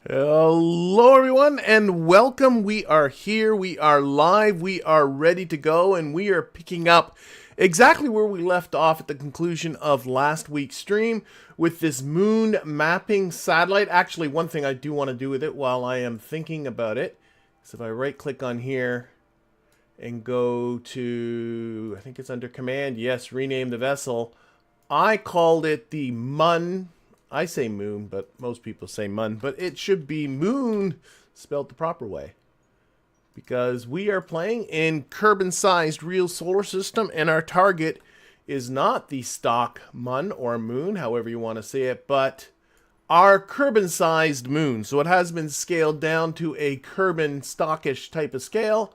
Hello everyone and welcome. We are here, we are live, we are ready to go, and we are picking up exactly where we left off at the conclusion of last week's stream with this moon mapping satellite. Actually, one thing I do want to do with it while I am thinking about it is if I right click on here and go to, I think it's under command, yes, rename the vessel. I called it the MUN. I say moon, but most people say mun, but it should be moon spelled the proper way. Because we are playing in Kerbal-sized real solar system, and our target is not the stock mun or moon, however you want to say it, but our Kerbal-sized moon. So it has been scaled down to a Kerbal stockish type of scale.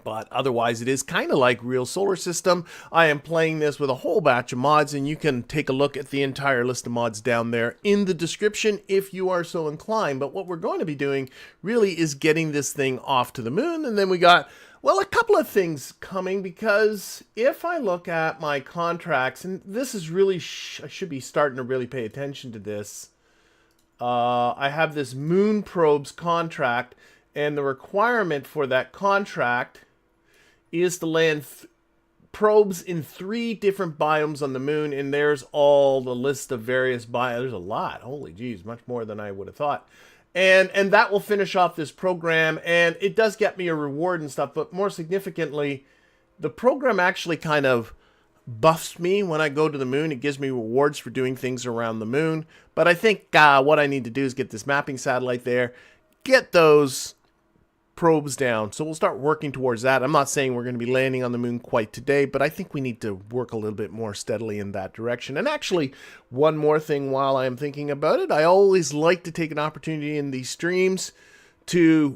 But otherwise, it is kind of like real solar system. I am playing this with a whole batch of mods, and you can take a look at the entire list of mods down there in the description if you are so inclined. But what we're going to be doing really is getting this thing off to the moon. And then we got, well, a couple of things coming, because if I look at my contracts, and this is really, I should be starting to really pay attention to this. I have this moon probes contract. And the requirement for that contract is to land probes in 3 different biomes on the moon. And there's all the list of various biomes. There's a lot. Holy geez, much more than I would have thought. And that will finish off this program. And it does get me a reward and stuff. But more significantly, the program actually kind of buffs me when I go to the moon. It gives me rewards for doing things around the moon. But I think what I need to do is get this mapping satellite there. Get those probes down. So we'll start working towards that. I'm not saying we're going to be landing on the moon quite today, but I think we need to work a little bit more steadily in that direction. And actually, one more thing while I'm thinking about it, I always like to take an opportunity in these streams to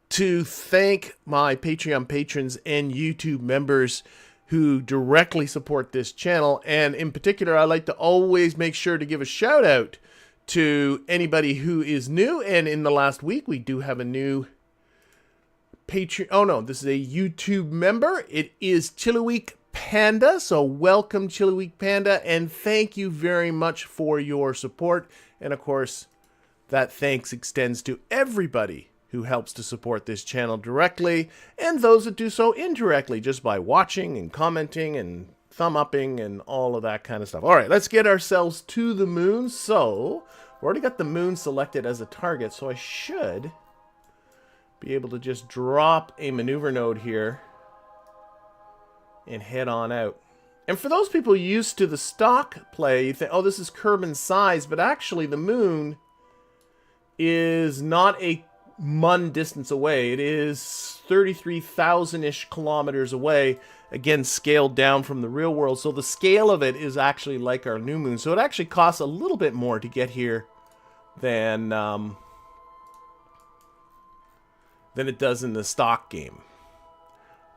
thank my Patreon patrons and YouTube members who directly support this channel. And in particular, I like to always make sure to give a shout out to anybody who is new. And in the last week, we do have a new Patreon. Oh no, this is a YouTube member. It is Chilliweek Panda. So welcome, Chilliweek Panda, and thank you very much for your support. And of course, that thanks extends to everybody who helps to support this channel directly, and those that do so indirectly, just by watching and commenting and thumb upping and all of that kind of stuff. All right, let's get ourselves to the moon. So we already got the moon selected as a target, so I should be able to just drop a maneuver node here and head on out. And for those people used to the stock play, you think, oh, this is Kerbal size, but actually the moon is not a mun distance away. It is 33,000-ish kilometers away. Again, scaled down from the real world. So the scale of it is actually like our new moon. So it actually costs a little bit more to get here than it does in the stock game.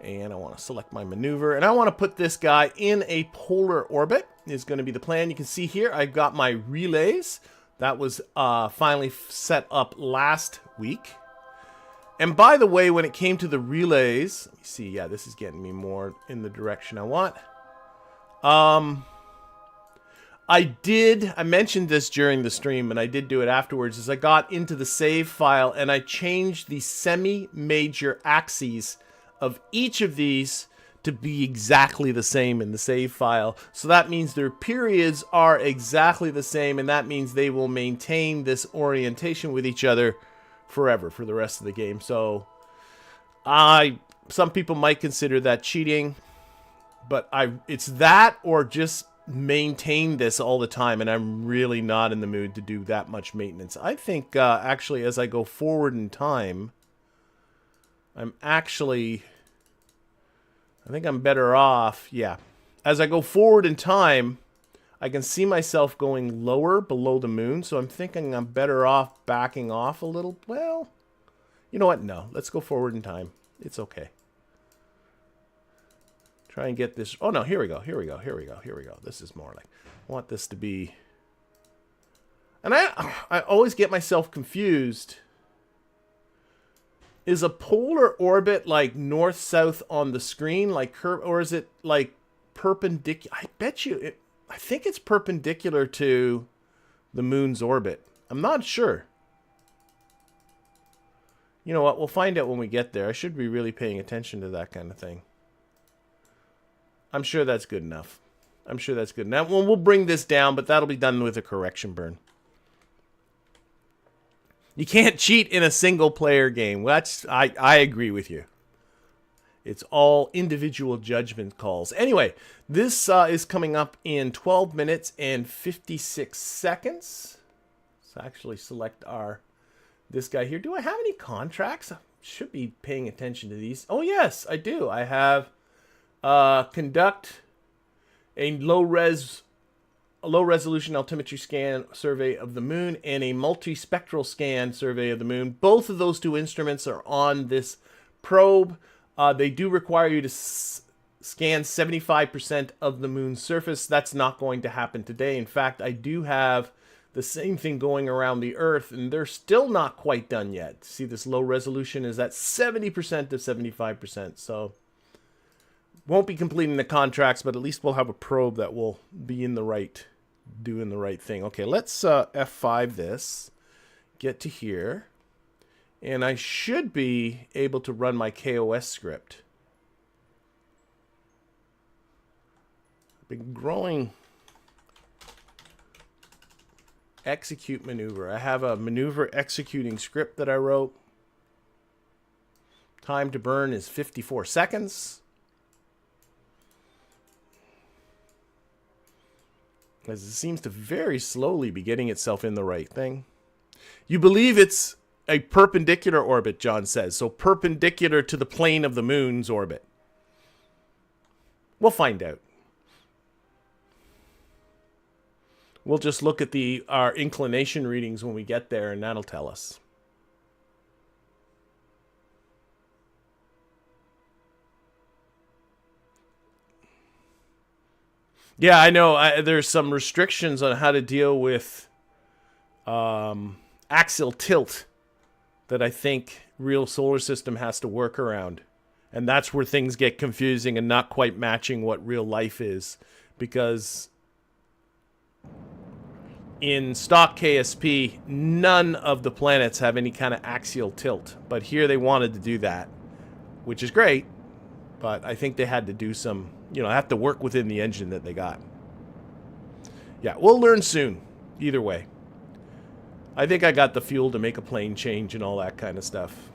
And I want to select my maneuver. And I want to put this guy in a polar orbit is going to be the plan. You can see here I've got my relays. That was finally set up last week. And by the way, when it came to the relays, let me see, yeah, this is getting me more in the direction I want. I mentioned this during the stream, and I did do it afterwards, is I got into the save file and I changed the semi-major axes of each of these to be exactly the same in the save file. So that means their periods are exactly the same, and that means they will maintain this orientation with each other forever for the rest of the game. So some people might consider that cheating, but it's that or just maintain this all the time, and I'm really not in the mood to do that much maintenance. I think actually as I go forward in time, I think I'm better off, yeah. As I go forward in time, I can see myself going lower below the moon, so I'm thinking I'm better off backing off a little. Well, you know what? No, let's go forward in time. It's okay. Try and get this. Oh, no, here we go. This is more like, I want this to be. And I always get myself confused. Is a polar orbit like north-south on the screen, like or is it like perpendicular? I bet you, I think it's perpendicular to the moon's orbit? I'm not sure. You know what? We'll find out when we get there. I should be really paying attention to that kind of thing. I'm sure that's good enough. I'm sure that's good enough. Well, we'll bring this down, but that'll be done with a correction burn. You can't cheat in a single-player game. I agree with you. It's all individual judgment calls. Anyway, this is coming up in 12 minutes and 56 seconds. Let's actually select this guy here. Do I have any contracts? I should be paying attention to these. Oh, yes, I do. I have conduct a low-resolution altimetry scan survey of the moon and a multispectral scan survey of the moon. Both of those two instruments are on this probe. They do require you to scan 75% of the moon's surface. That's not going to happen today. In fact, I do have the same thing going around the Earth, and they're still not quite done yet. See, this low resolution is at 70% to 75%. So won't be completing the contracts, but at least we'll have a probe that will be in the right, doing the right thing. Okay, let's F5 this, get to here, and I should be able to run my KOS script. I've been growing execute maneuver. I have a maneuver executing script that I wrote. Time to burn is 54 seconds. As it seems to very slowly be getting itself in the right thing. You believe it's a perpendicular orbit, John says. So perpendicular to the plane of the moon's orbit. We'll find out. We'll just look at our inclination readings when we get there, and that'll tell us. Yeah, I know. There's some restrictions on how to deal with axial tilt that I think real solar system has to work around. And that's where things get confusing and not quite matching what real life is. Because in stock KSP, none of the planets have any kind of axial tilt. But here they wanted to do that, which is great. But I think they had to do some, have to work within the engine that they got. Yeah, we'll learn soon. Either way. I think I got the fuel to make a plane change and all that kind of stuff.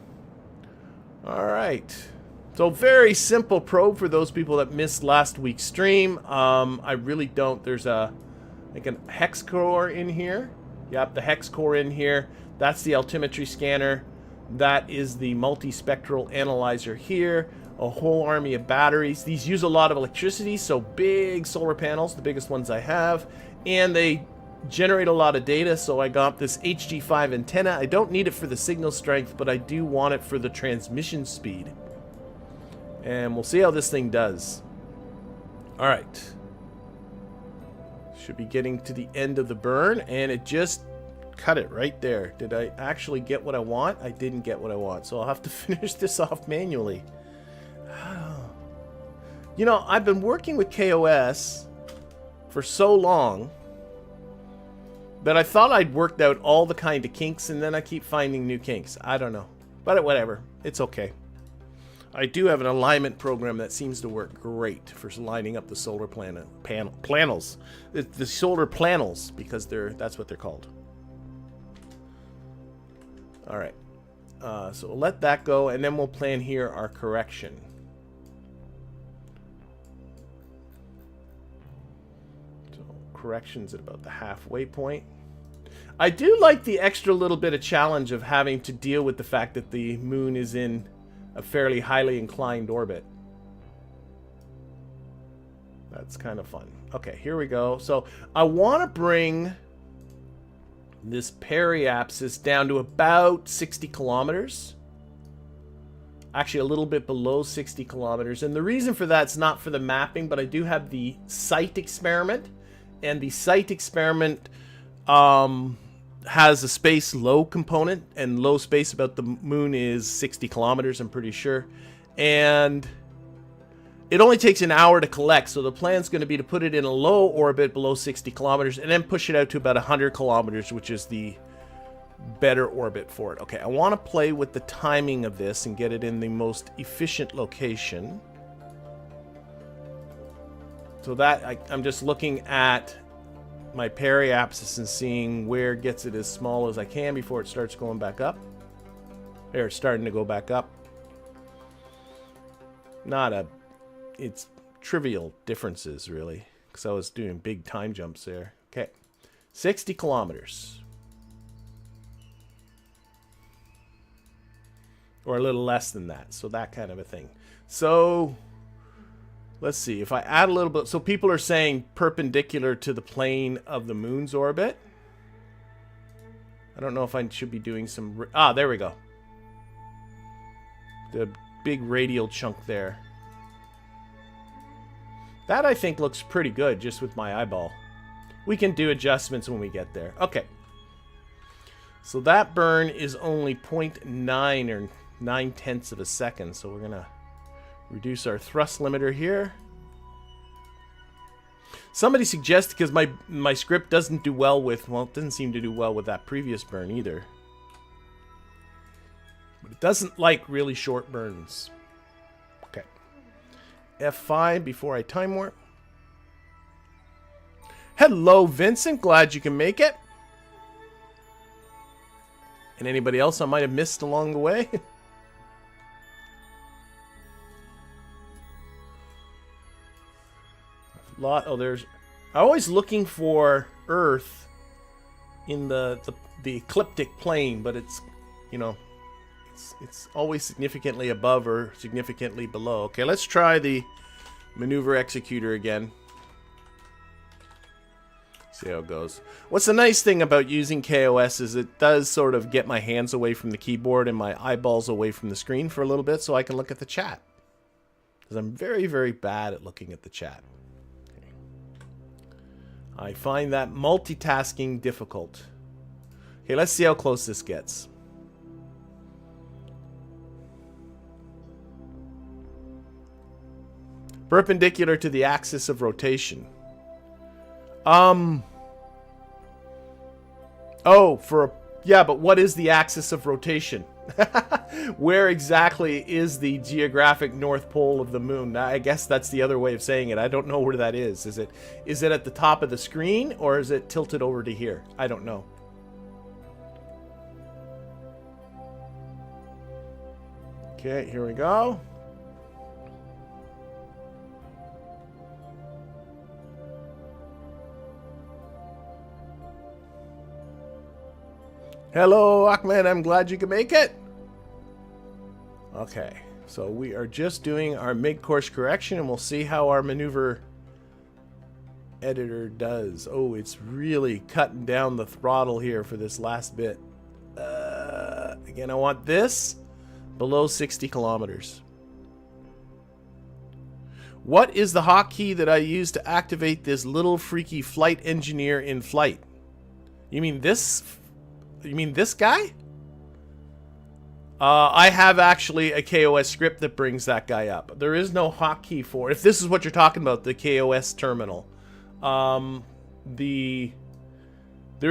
All right. So very simple probe for those people that missed last week's stream. I really don't. There's like a hex core in here. Yep, the hex core in here. That's the altimetry scanner. That is the multispectral analyzer here. A whole army of batteries. These use a lot of electricity, so big solar panels, the biggest ones I have. And they generate a lot of data, so I got this HG5 antenna. I don't need it for the signal strength, but I do want it for the transmission speed. And we'll see how this thing does. Alright. Should be getting to the end of the burn, and it just cut it right there. Did I actually get what I want? I didn't get what I want, so I'll have to finish this off manually. I've been working with KOS for so long that I thought I'd worked out all the kind of kinks, and then I keep finding new kinks. I don't know. But whatever. It's okay. I do have an alignment program that seems to work great for lining up the solar panels. The solar panels, because that's what they're called. All right. So we'll let that go, and then we'll plan here our correction. Corrections at about the halfway point. I do like the extra little bit of challenge of having to deal with the fact that the moon is in a fairly highly inclined orbit. That's kind of fun. Okay, here we go. So I want to bring this periapsis down to about 60 kilometers. Actually, a little bit below 60 kilometers. And the reason for that's not for the mapping, but I do have the site experiment. And the site experiment has a space low component, and low space about the moon is 60 kilometers, I'm pretty sure. And it only takes an hour to collect, so the plan's going to be to put it in a low orbit below 60 kilometers and then push it out to about 100 kilometers, which is the better orbit for it. Okay, I want to play with the timing of this and get it in the most efficient location. So that, I'm just looking at my periapsis and seeing where it gets it as small as I can before it starts going back up. There, it's starting to go back up. It's trivial differences, really, because I was doing big time jumps there. Okay, 60 kilometers. Or a little less than that, so that kind of a thing. So, let's see, if I add a little bit, so people are saying perpendicular to the plane of the moon's orbit. I don't know if I should be doing some, there we go. The big radial chunk there. That I think looks pretty good just with my eyeball. We can do adjustments when we get there. Okay. So that burn is only 0.9 or 9/10 of a second. So we're going to reduce our thrust limiter here. Somebody suggested, because my script doesn't do well with, well, it doesn't seem to do well with that previous burn either. But it doesn't like really short burns. Okay. F5 before I time warp. Hello, Vincent. Glad you can make it. And anybody else I might have missed along the way? I'm always looking for Earth in the ecliptic plane, but it's, you know, it's always significantly above or significantly below. Okay, let's try the maneuver executor again. See how it goes. What's the nice thing about using KOS is it does sort of get my hands away from the keyboard and my eyeballs away from the screen for a little bit so I can look at the chat. Because I'm very, very bad at looking at the chat. Okay. I find that multitasking difficult. Okay, let's see how close this gets. Perpendicular to the axis of rotation. Oh, yeah, but what is the axis of rotation? Where exactly is the geographic North Pole of the moon? I guess that's the other way of saying it. I don't know where that is. Is it at the top of the screen, or is it tilted over to here? I don't know. Okay, here we go. Hello, Ahmed. I'm glad you could make it. Okay, so we are just doing our mid-course correction, and we'll see how our maneuver editor does. Oh, it's really cutting down the throttle here for this last bit. Again, I want this below 60 kilometers. What is the hotkey that I use to activate this little freaky flight engineer in flight? You mean this? You mean this guy? I have actually a KOS script that brings that guy up. There is no hotkey for, if this is what you're talking about, the KOS terminal. There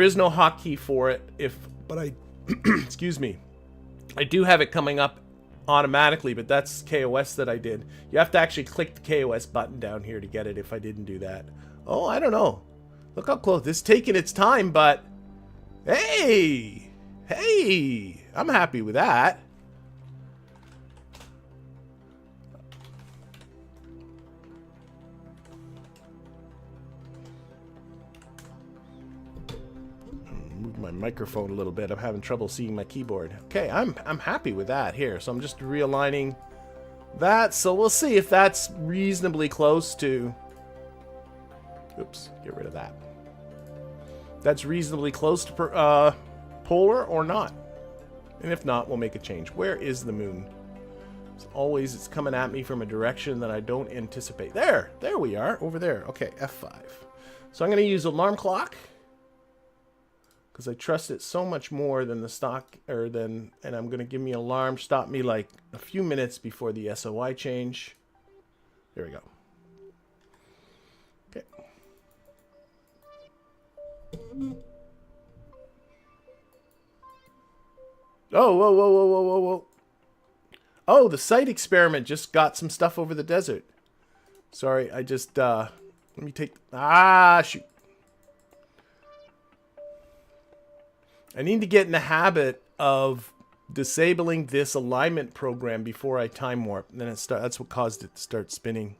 is no hotkey for it. But I, excuse me, I do have it coming up automatically, but that's KOS that I did. You have to actually click the KOS button down here to get it if I didn't do that. Oh, I don't know. Look how close. It's taking its time, but hey, I'm happy with that. Move my microphone a little bit. I'm having trouble seeing my keyboard. Okay, I'm happy with that here. So I'm just realigning that. So we'll see if that's reasonably close to. Oops, get rid of that. That's reasonably close to polar or not. And if not, we'll make a change. Where is the moon? As always, it's coming at me from a direction that I don't anticipate. There we are, over there. Okay, F5. So I'm going to use alarm clock because I trust it so much more than the stock, and I'm going to give me alarm, stop me like a few minutes before the SOI change. There we go. Okay. Oh, whoa, whoa, whoa, whoa, whoa, whoa. Oh, the site experiment just got some stuff over the desert. Sorry, I just, let me take, shoot. I need to get in the habit of disabling this alignment program before I time warp. And then that's what caused it to start spinning.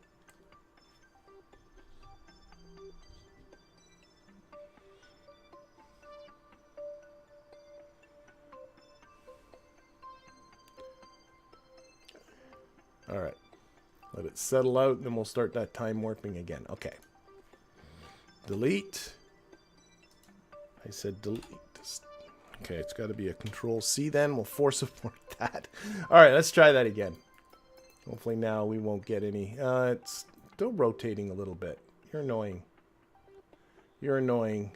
All right. Let it settle out, and then we'll start that time warping again. Okay. Delete. I said delete. Okay, it's got to be a Control-C then. We'll force support that. All right, let's try that again. Hopefully now we won't get any. It's still rotating a little bit. You're annoying. You're annoying.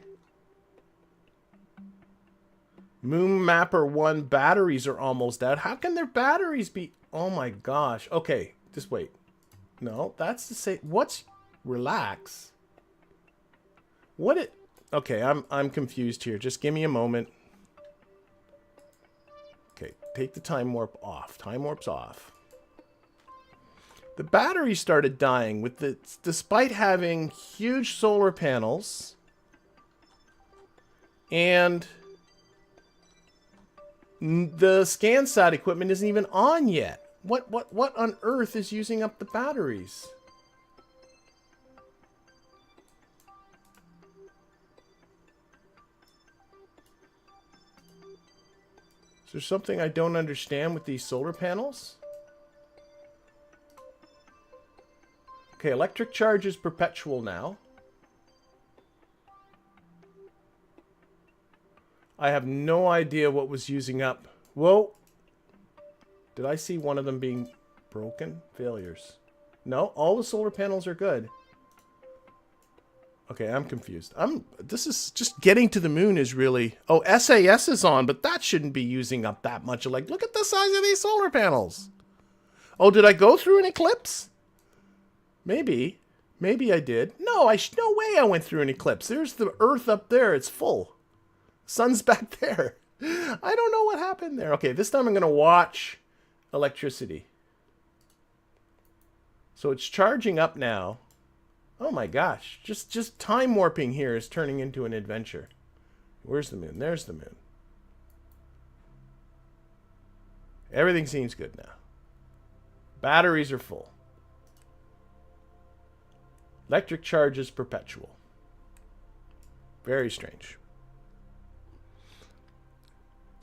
Moon Mapper 1 batteries are almost out. How can their batteries be... Oh my gosh. Okay, just wait. No, that's the same. What's relax? What it? Okay, I'm confused here. Just give me a moment. Okay, take the time warp off. Time warp's off. The battery started dying with the, despite having huge solar panels and the SCANSat equipment isn't even on yet. What on earth is using up the batteries? Is there something I don't understand with these solar panels? Okay, electric charge is perpetual now. I have no idea what was using up. Whoa. Did I see one of them being broken? Failures. No, all the solar panels are good. Okay, I'm confused. This is just getting to the moon is really... Oh, SAS is on, but that shouldn't be using up that much. Like, look at the size of these solar panels. Oh, did I go through an eclipse? Maybe. Maybe I did. No, no way I went through an eclipse. There's the Earth up there. It's full. Sun's back there. I don't know what happened there. Okay, this time I'm going to watch electricity. So it's charging up now. Oh my gosh. Just time warping here is turning into an adventure. Where's the moon? There's the moon. Everything seems good now. Batteries are full. Electric charge is perpetual. Very strange.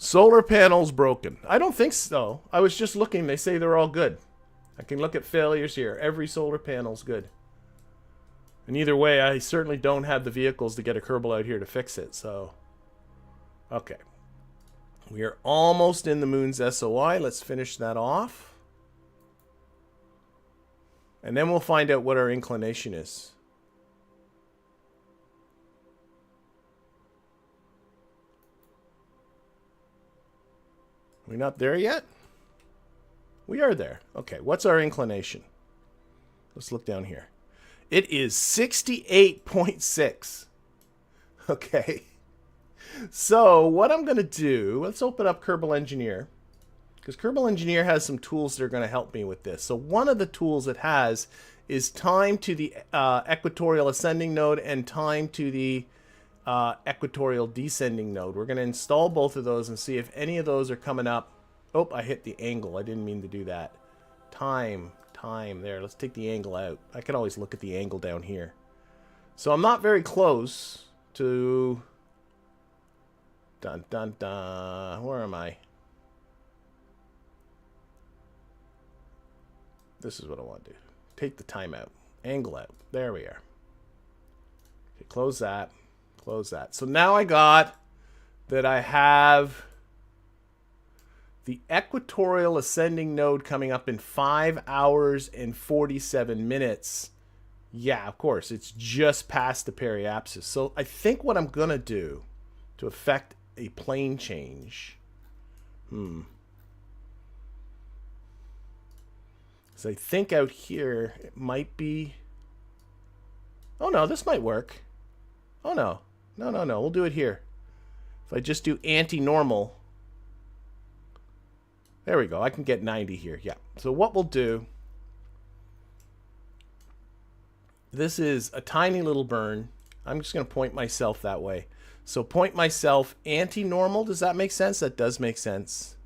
Solar panels broken. I don't think so. I was just looking. They say they're all good. I can look at failures here. Every solar panel's good. And either way, I certainly don't have the vehicles to get a Kerbal out here to fix it. So, okay. We are almost in the moon's SOI. Let's finish that off. And then we'll find out what our inclination is. We're not there yet? We are there. Okay, what's our inclination? Let's look down here. It is 68.6. Okay. So what I'm going to do, let's open up Kerbal Engineer. Because Kerbal Engineer has some tools that are going to help me with this. So one of the tools it has is time to the equatorial ascending node and time to the equatorial descending node. We're going to install both of those and see if any of those are coming up. Oh, I hit the angle. I didn't mean to do that. Time there. Let's take the angle out. I can always look at the angle down here. So I'm not very close to... Dun, dun, dun. Where am I? This is what I want to do. Take the time out. Angle out. There we are. Okay, close that. Close that. So now I got that I have the equatorial ascending node coming up in 5 hours and 47 minutes. Yeah, of course. It's just past the periapsis. So I think what I'm going to do to affect a plane change... So I think out here it might be... Oh no, this might work. Oh no. No, no, no. We'll do it here. If I just do anti-normal. There we go. I can get 90 here. Yeah. So what we'll do... This is a tiny little burn. I'm just going to point myself that way. So point myself anti-normal. Does that make sense? That does make sense.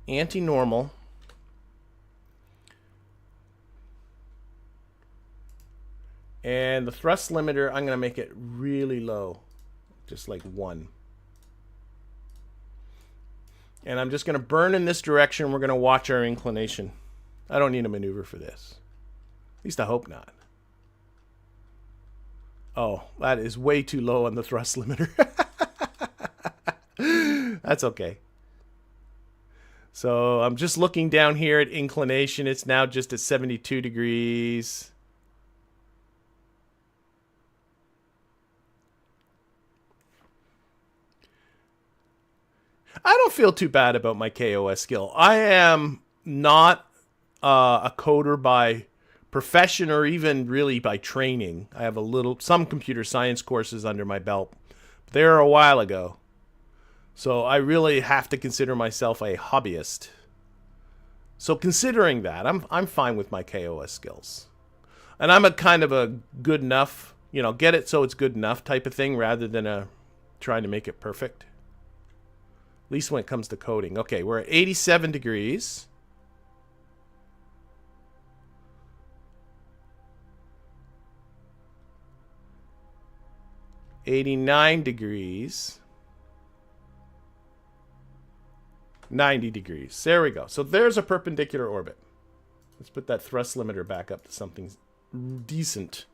Anti-normal. And the thrust limiter, I'm going to make it really low. Just like 1. And I'm just going to burn in this direction. We're going to watch our inclination. I don't need a maneuver for this. At least I hope not. Oh, that is way too low on the thrust limiter. That's okay. So I'm just looking down here at inclination. It's now just at 72 degrees. I don't feel too bad about my KOS skill. I am not a coder by profession or even really by training. I have some computer science courses under my belt. They were a while ago. So I really have to consider myself a hobbyist. So considering that, I'm fine with my KOS skills. And I'm a kind of a good enough, you know, get it so it's good enough type of thing rather than trying to make it perfect. At least when it comes to coding. Okay, we're at 87 degrees. $89 degrees. 90 degrees. There we go. So there's a perpendicular orbit. Let's put that thrust limiter back up to something decent.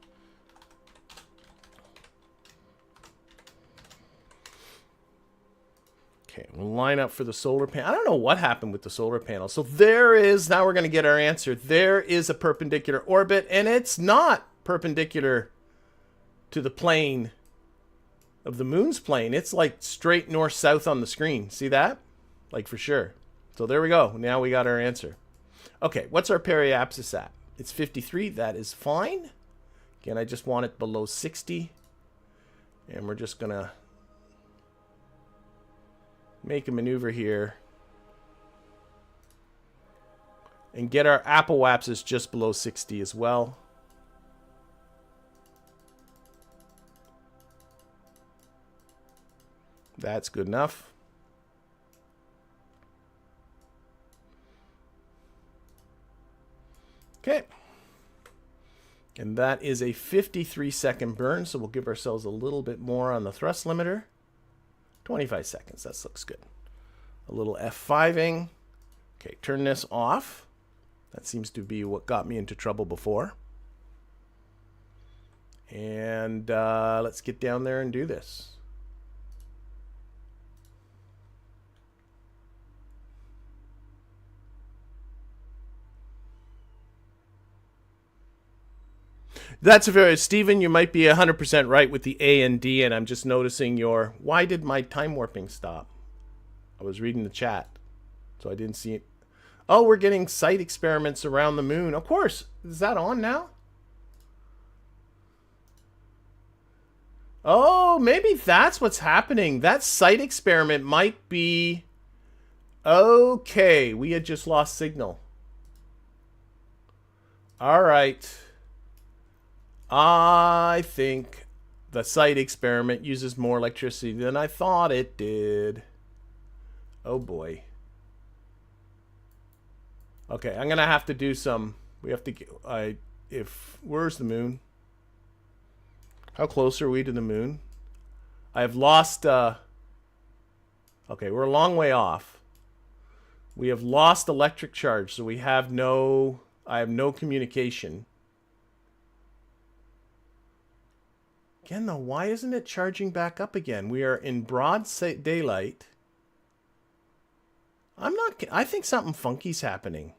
Okay, we'll line up for the solar panel. I don't know what happened with the solar panel. So there is, now we're going to get our answer. There is a perpendicular orbit, and it's not perpendicular to the plane of the moon's plane. It's like straight north-south on the screen. See that? Like for sure. So there we go. Now we got our answer. Okay, what's our periapsis at? It's 53. That is fine. Again, I just want it below 60. And we're just going to make a maneuver here and get our apoapsis just below 60 as well. That's good enough. Okay. And that is a 53-second burn, so we'll give ourselves a little bit more on the thrust limiter. 25 seconds. That looks good. A little F5ing. Okay, turn this off. That seems to be what got me into trouble before. And let's get down there and do this. That's very, Stephen, you might be 100% right with the A and D, and I'm just noticing your, why did my time warping stop? I was reading the chat, so I didn't see it. Oh, we're getting site experiments around the moon. Of course. Is that on now? Oh, maybe that's what's happening. That site experiment might be... Okay, we had just lost signal. All right. I think the site experiment uses more electricity than I thought it did. Oh boy. Okay, I'm gonna have to do some. We have to. Where's the moon? How close are we to the moon? I've lost. Okay, we're a long way off. We have lost electric charge, so we have no. I have no communication. Again, though, why isn't it charging back up again? We are in broad daylight. I think something funky's happening.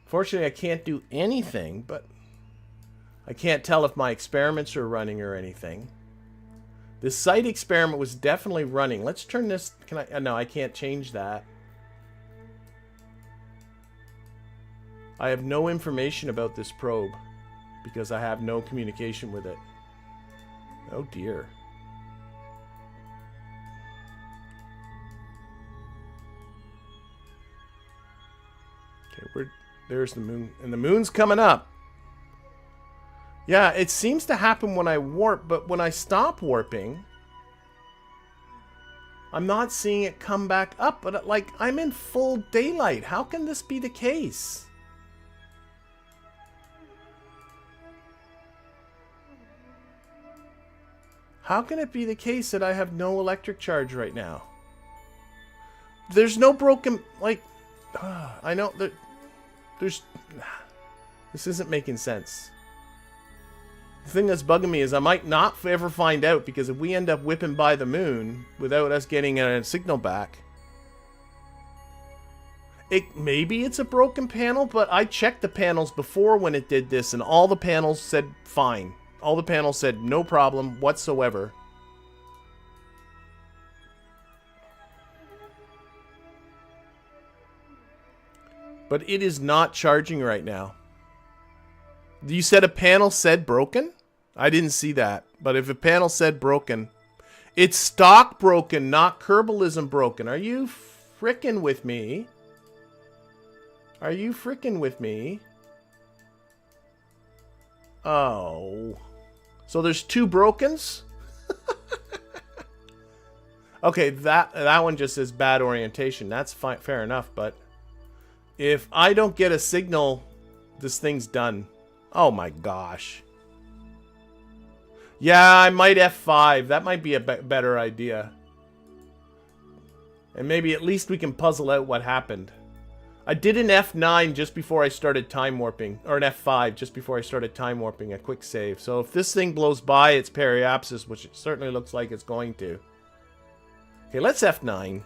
Fortunately, I can't do anything, but I can't tell if my experiments are running or anything. This site experiment was definitely running. Let's turn this... Can I... No, I can't change that. I have no information about this probe because I have no communication with it. Oh dear. Okay, there's the moon, and the moon's coming up. Yeah, it seems to happen when I warp, but when I stop warping, I'm not seeing it come back up. But like, I'm in full daylight. How can this be the case? How can it be the case that I have no electric charge right now? There's no broken, like, I know that there's, this isn't making sense. The thing that's bugging me is I might not ever find out, because if we end up whipping by the moon without us getting a signal back, maybe it's a broken panel, but I checked the panels before when it did this, and all the panels said fine. All the panels said no problem whatsoever. But it is not charging right now. You said a panel said broken? I didn't see that. But if a panel said broken, it's stock broken, not Kerbalism broken. Are you frickin' with me? Are you frickin' with me? Oh. So there's two brokens? Okay, that one just says bad orientation. That's fine, fair enough, but if I don't get a signal, this thing's done. Oh my gosh. Yeah, I might F5. That might be a better idea. And maybe at least we can puzzle out what happened. I did an F9 just before I started time warping. Or an F5 just before I started time warping. A quick save. So if this thing blows by its periapsis, which it certainly looks like it's going to. Okay, let's F9.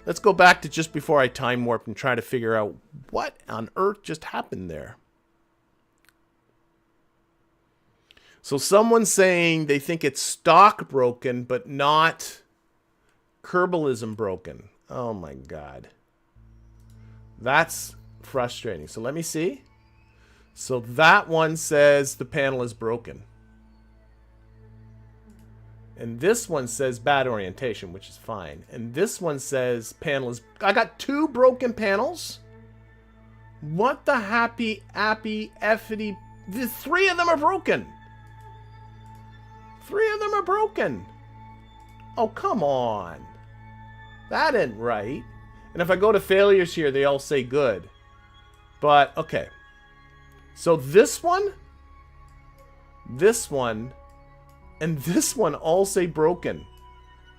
Let's go back to just before I time warp and try to figure out what on earth just happened there. So someone's saying they think it's stock broken, but not Kerbalism broken. Oh my god. That's frustrating. So let me see. So that one says the panel is broken. And this one says bad orientation, which is fine. And this one says panel is... I got two broken panels? What the happy, effity... The three of them are broken. Three of them are broken. Oh, come on. That ain't right. And if I go to failures here, they all say good. But, okay. So this one, and this one all say broken.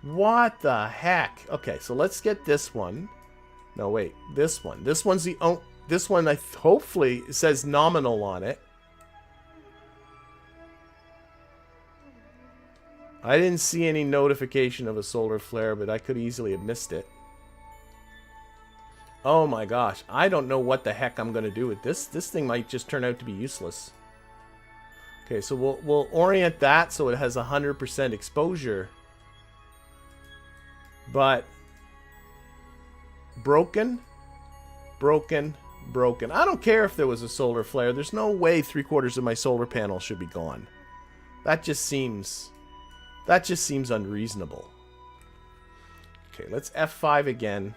What the heck? Okay, so let's get this one. No, wait. This one. This one's the... Oh, this one, hopefully, says nominal on it. I didn't see any notification of a solar flare, but I could easily have missed it. Oh my gosh, I don't know what the heck I'm going to do with this. This thing might just turn out to be useless. Okay, so we'll orient that so it has 100% exposure. But broken, broken, broken. I don't care if there was a solar flare. There's no way 3/4 of my solar panel should be gone. That just seems unreasonable. Okay, let's F5 again.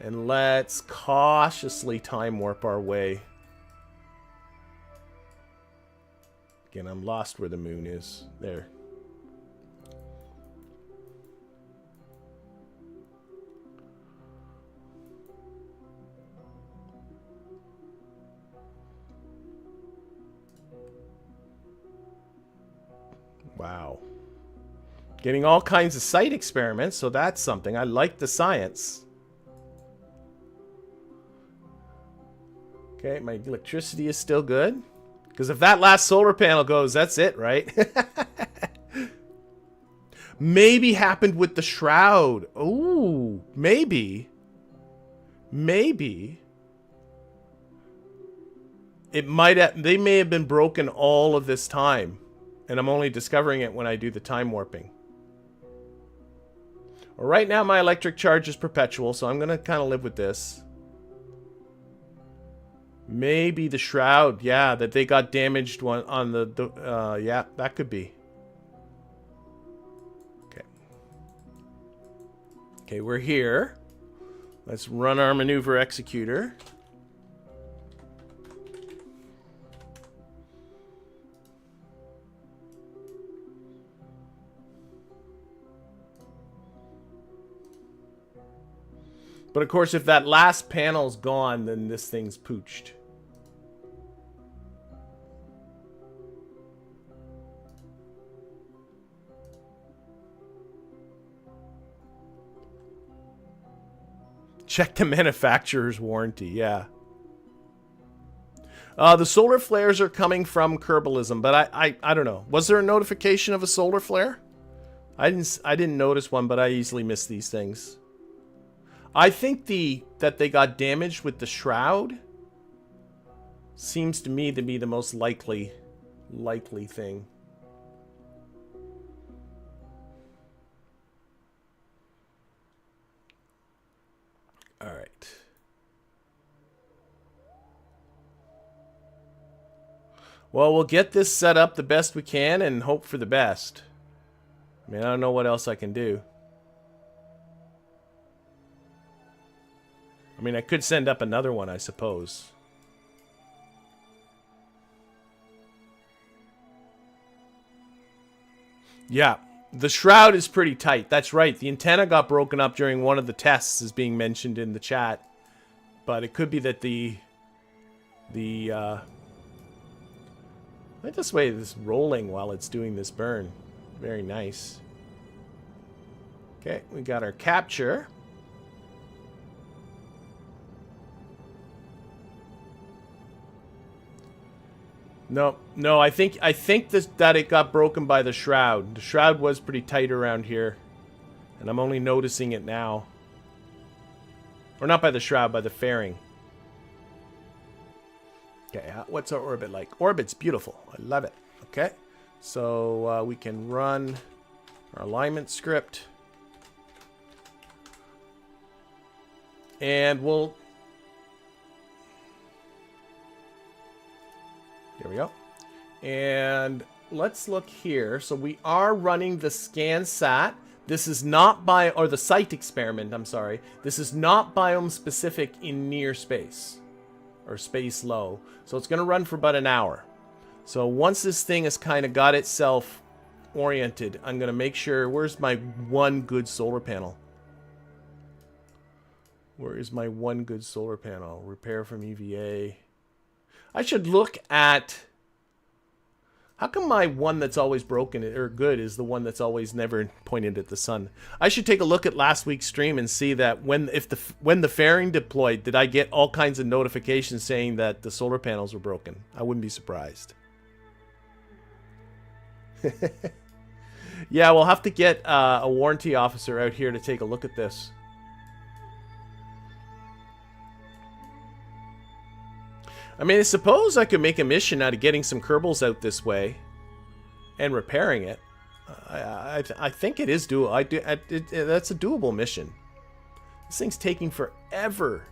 And let's cautiously time warp our way. Again, I'm lost where the moon is. There. Wow. Getting all kinds of site experiments, so that's something. I like the science. Okay, my electricity is still good. Because if that last solar panel goes, that's it, right? Maybe happened with the shroud. Ooh, maybe. Maybe. It might have, they may have been broken all of this time. And I'm only discovering it when I do the time warping. Well, right now my electric charge is perpetual, so I'm going to kind of live with this. Maybe the shroud, yeah, that they got damaged one on the yeah, that could be. Okay. Okay, we're here. Let's run our maneuver executor. But of course, if that last panel's gone, then this thing's pooched. Check the manufacturer's warranty, yeah. The solar flares are coming from Kerbalism, but I don't know. Was there a notification of a solar flare? I didn't notice one, but I easily miss these things. I think that they got damaged with the shroud seems to me to be the most likely thing. All right. Well, we'll get this set up the best we can and hope for the best. I mean, I don't know what else I can do. I mean, I could send up another one, I suppose. Yeah, the shroud is pretty tight. That's right. The antenna got broken up during one of the tests, is being mentioned in the chat. But it could be that like this way, this rolling while it's doing this burn. Very nice. Okay, we got our capture. No, I think that it got broken by the shroud. The shroud was pretty tight around here, and I'm only noticing it now. Or not by the shroud, by the fairing. Okay, what's our orbit like? Orbit's beautiful. I love it. Okay, so we can run our alignment script, and we'll. There we go. And let's look here. So we are running the SCANSat. This is not or the site experiment, I'm sorry. This is not biome specific in near space or space low. So it's going to run for about an hour. So once this thing has kind of got itself oriented, I'm going to make sure, where's my one good solar panel? Where is my one good solar panel? Repair from EVA. I should look at... How come my one that's always broken or good is the one that's always never pointed at the sun? I should take a look at last week's stream and see that when the fairing deployed, did I get all kinds of notifications saying that the solar panels were broken? I wouldn't be surprised. Yeah, we'll have to get a warranty officer out here to take a look at this. I mean, I suppose I could make a mission out of getting some Kerbals out this way and repairing it. I think it is doable. That's a doable mission. This thing's taking forever.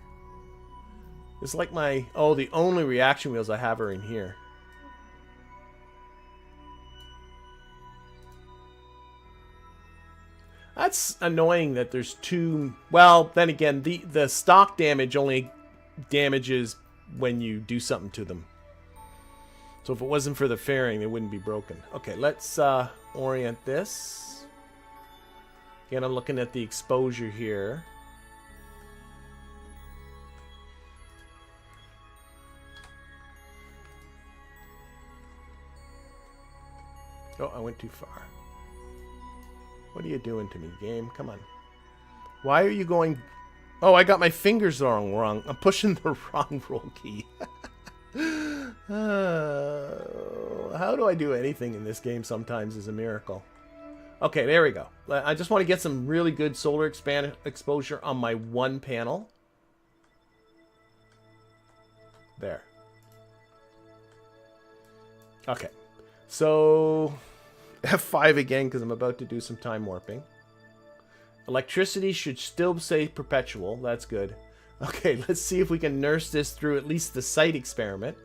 It's like my... Oh, the only reaction wheels I have are in here. That's annoying that there's two... Well, then again, the stock damage only damages when you do something to them. So if it wasn't for the fairing, they wouldn't be broken. Okay, let's orient this. Again, I'm looking at the exposure here. Oh, I went too far. What are you doing to me, game? Come on. Why are you going... Oh, I got my fingers wrong. I'm pushing the wrong roll key. How do I do anything in this game sometimes is a miracle. Okay, there we go. I just want to get some really good solar exposure on my one panel. There. Okay. So, F5 again because I'm about to do some time warping. Electricity should still say perpetual. That's good. Okay, let's see if we can nurse this through at least the site experiment.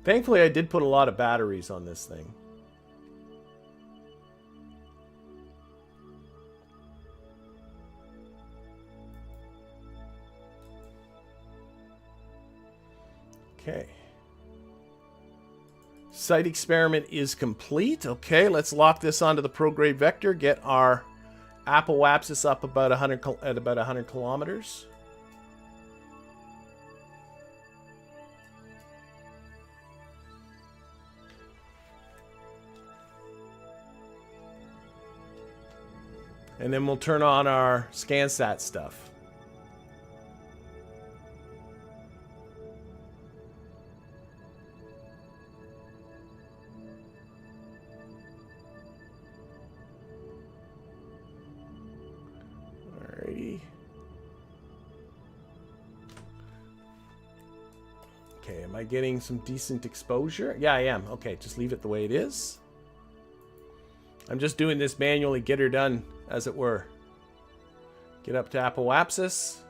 Thankfully, I did put a lot of batteries on this thing. Okay. Site experiment is complete. Okay, let's lock this onto the prograde vector. Get our apoapsis up about 100 kilometers. And then we'll turn on our SCANSat stuff. Alrighty. Okay, am I getting some decent exposure? Yeah, I am. Okay, just leave it the way it is. I'm just doing this manually, get her done, as it were. Get up to apoapsis.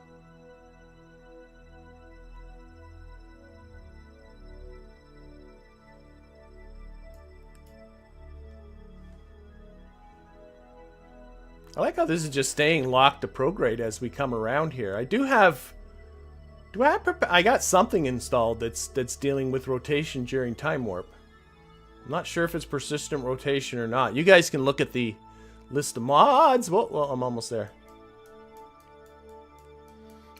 I like how this is just staying locked to prograde as we come around here. I do have... I got something installed that's dealing with rotation during time warp. I'm not sure if it's persistent rotation or not. You guys can look at the list of mods. Well, I'm almost there.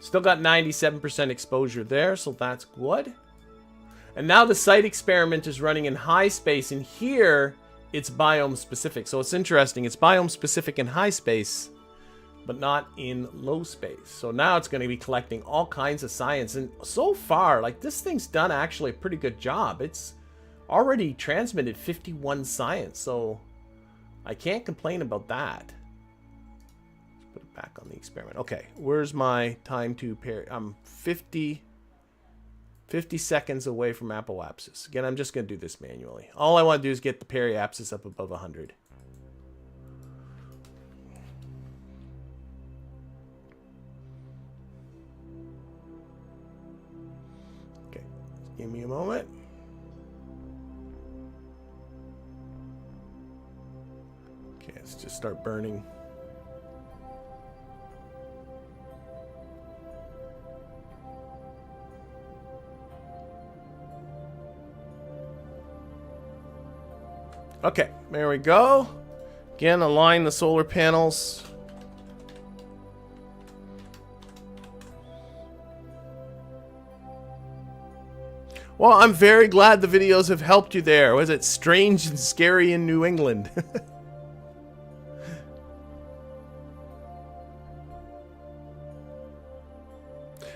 Still got 97% exposure there, so that's good. And now the site experiment is running in high space, and here it's biome specific. So it's interesting. It's biome specific in high space, but not in low space. So now it's going to be collecting all kinds of science. And so far, like, this thing's done actually a pretty good job. It's already transmitted 51 science, so I can't complain about that. Let's put it back on the experiment. Okay, where's my time to peri? I'm 50 seconds away from apoapsis. Again, I'm just going to do this manually. All I want to do is get the periapsis up above 100. Okay, give me a moment. Okay, let's just start burning. Okay, there we go. Again, align the solar panels. Well, I'm very glad the videos have helped you there. Was it strange and scary in New England?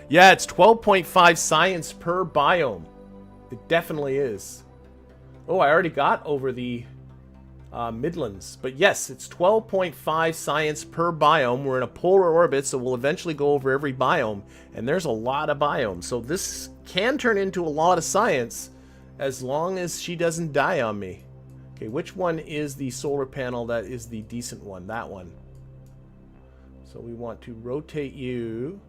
Yeah, it's 12.5 science per biome. It definitely is. Oh, I already got over the Midlands. But yes, it's 12.5 science per biome. We're in a polar orbit, so we'll eventually go over every biome. And there's a lot of biomes. So this can turn into a lot of science as long as she doesn't die on me. Okay, which one is the solar panel that is the decent one? That one. So we want to rotate you.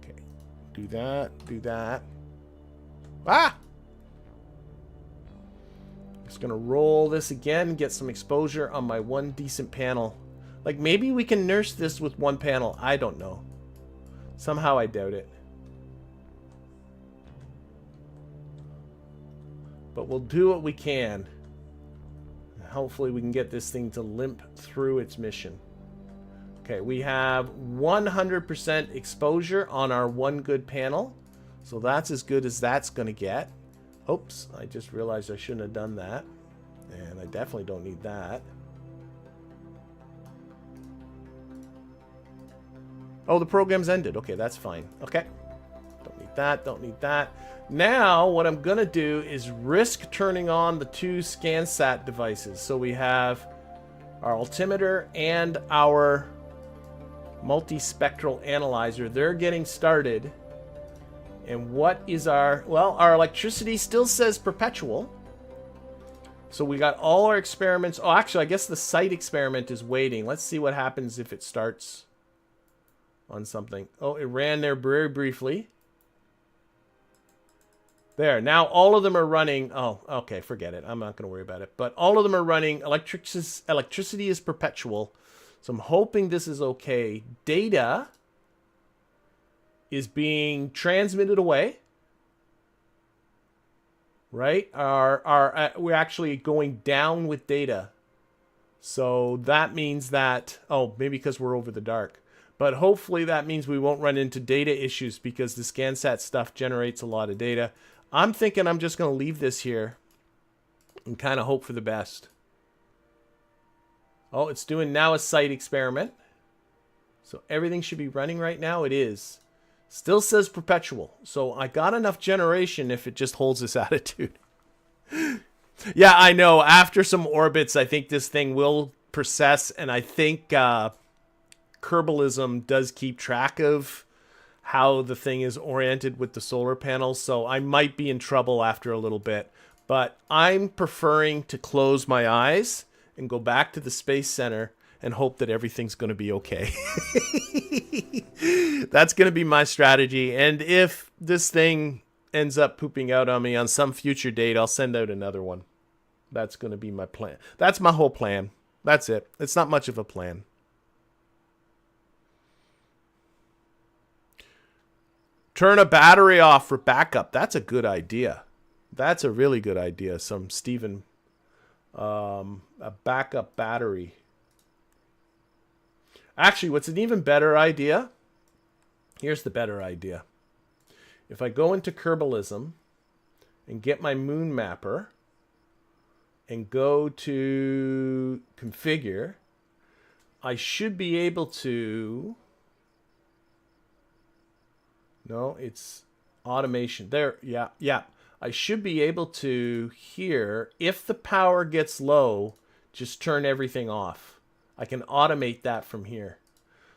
Okay, do that, do that. Ah! Just gonna roll this again, get some exposure on my one decent panel. Like, maybe we can nurse this with one panel. I don't know. Somehow I doubt it. But we'll do what we can. Hopefully we can get this thing to limp through its mission. Okay, we have 100% exposure on our one good panel. So that's as good as that's gonna get. Oops, I just realized I shouldn't have done that. And I definitely don't need that. Oh, the program's ended. Okay, that's fine. Okay. Don't need that, don't need that. Now, what I'm going to do is risk turning on the two SCANSat devices. So we have our altimeter and our multispectral analyzer. They're getting started. And what is our... Well, our electricity still says perpetual. So we got all our experiments. Oh, actually, I guess the site experiment is waiting. Let's see what happens if it starts on something. Oh, it ran there very briefly. There. Now all of them are running. Oh, okay. Forget it. I'm not going to worry about it. But all of them are running. Electricity is perpetual. So I'm hoping this is okay. Data is being transmitted away. Right? We're actually going down with data. So that means that, oh, maybe because we're over the dark. But hopefully that means we won't run into data issues because the SCANSat stuff generates a lot of data. I'm thinking I'm just going to leave this here and kind of hope for the best. Oh, it's doing now a site experiment. So everything should be running right now. It is. Still says perpetual. So I got enough generation if it just holds this attitude. Yeah, I know. After some orbits, I think this thing will process. And I think Kerbalism does keep track of how the thing is oriented with the solar panels. So I might be in trouble after a little bit. But I'm preferring to close my eyes and go back to the Space Center and hope that everything's going to be okay. That's going to be my strategy. And if this thing ends up pooping out on me on some future date, I'll send out another one. That's going to be my plan. That's my whole plan. That's it. It's not much of a plan. Turn a battery off for backup. That's a good idea. That's a really good idea. Some Stephen, a backup battery. Actually, what's an even better idea? Here's the better idea. If I go into Kerbalism and get my moon mapper and go to configure, I should be able to... No, it's automation. There, yeah. I should be able to, here, if the power gets low, just turn everything off. I can automate that from here.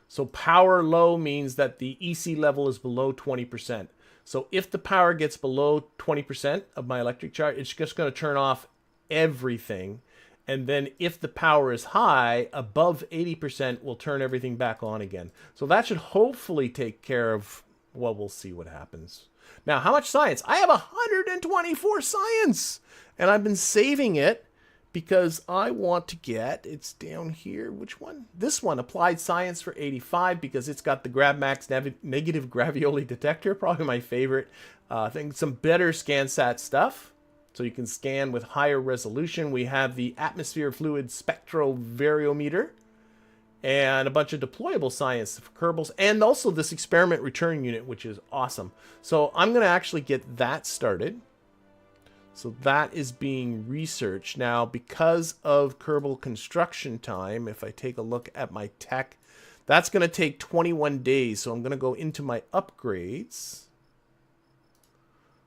So power low means that the EC level is below 20%. So if the power gets below 20% of my electric charge, it's just going to turn off everything. And then if the power is high, above 80%, we'll turn everything back on again. So that should hopefully take care of, well, we'll see what happens. Now, how much science? I have 124 science. And I've been saving it because I want to get, it's down here, which one? This one, Applied Science for 85, because it's got the GravMax negative gravioli detector, probably my favorite thing. Some better SCANSat stuff, so you can scan with higher resolution. We have the Atmosphere Fluid Spectrovariometer, and a bunch of deployable science for Kerbals, and also this experiment return unit, which is awesome. So I'm going to actually get that started. So that is being researched. Now, because of Kerbal construction time, if I take a look at my tech, that's going to take 21 days. So I'm going to go into my upgrades.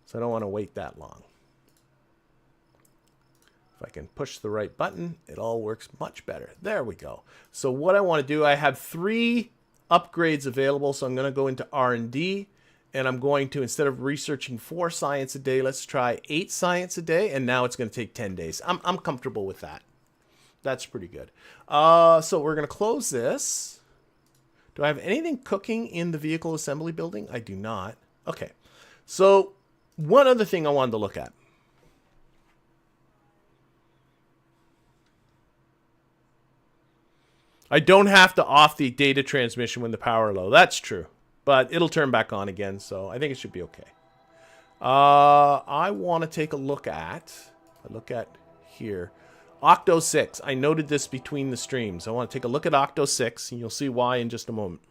So I don't want to wait that long. If I can push the right button, it all works much better. There we go. So what I want to do, I have 3 upgrades available. So I'm going to go into R&D. And I'm going to, instead of researching 4 science a day, let's try 8 science a day. And now it's going to take 10 days. I'm comfortable with that. That's pretty good. So we're going to close this. Do I have anything cooking in the vehicle assembly building? I do not. Okay. So one other thing I wanted to look at. I don't have to off the data transmission when the power is low. That's true. But it'll turn back on again, so I think it should be okay. I want to take a look at, here, OKTO 6. I noted this between the streams. I want to take a look at OKTO 6, and you'll see why in just a moment.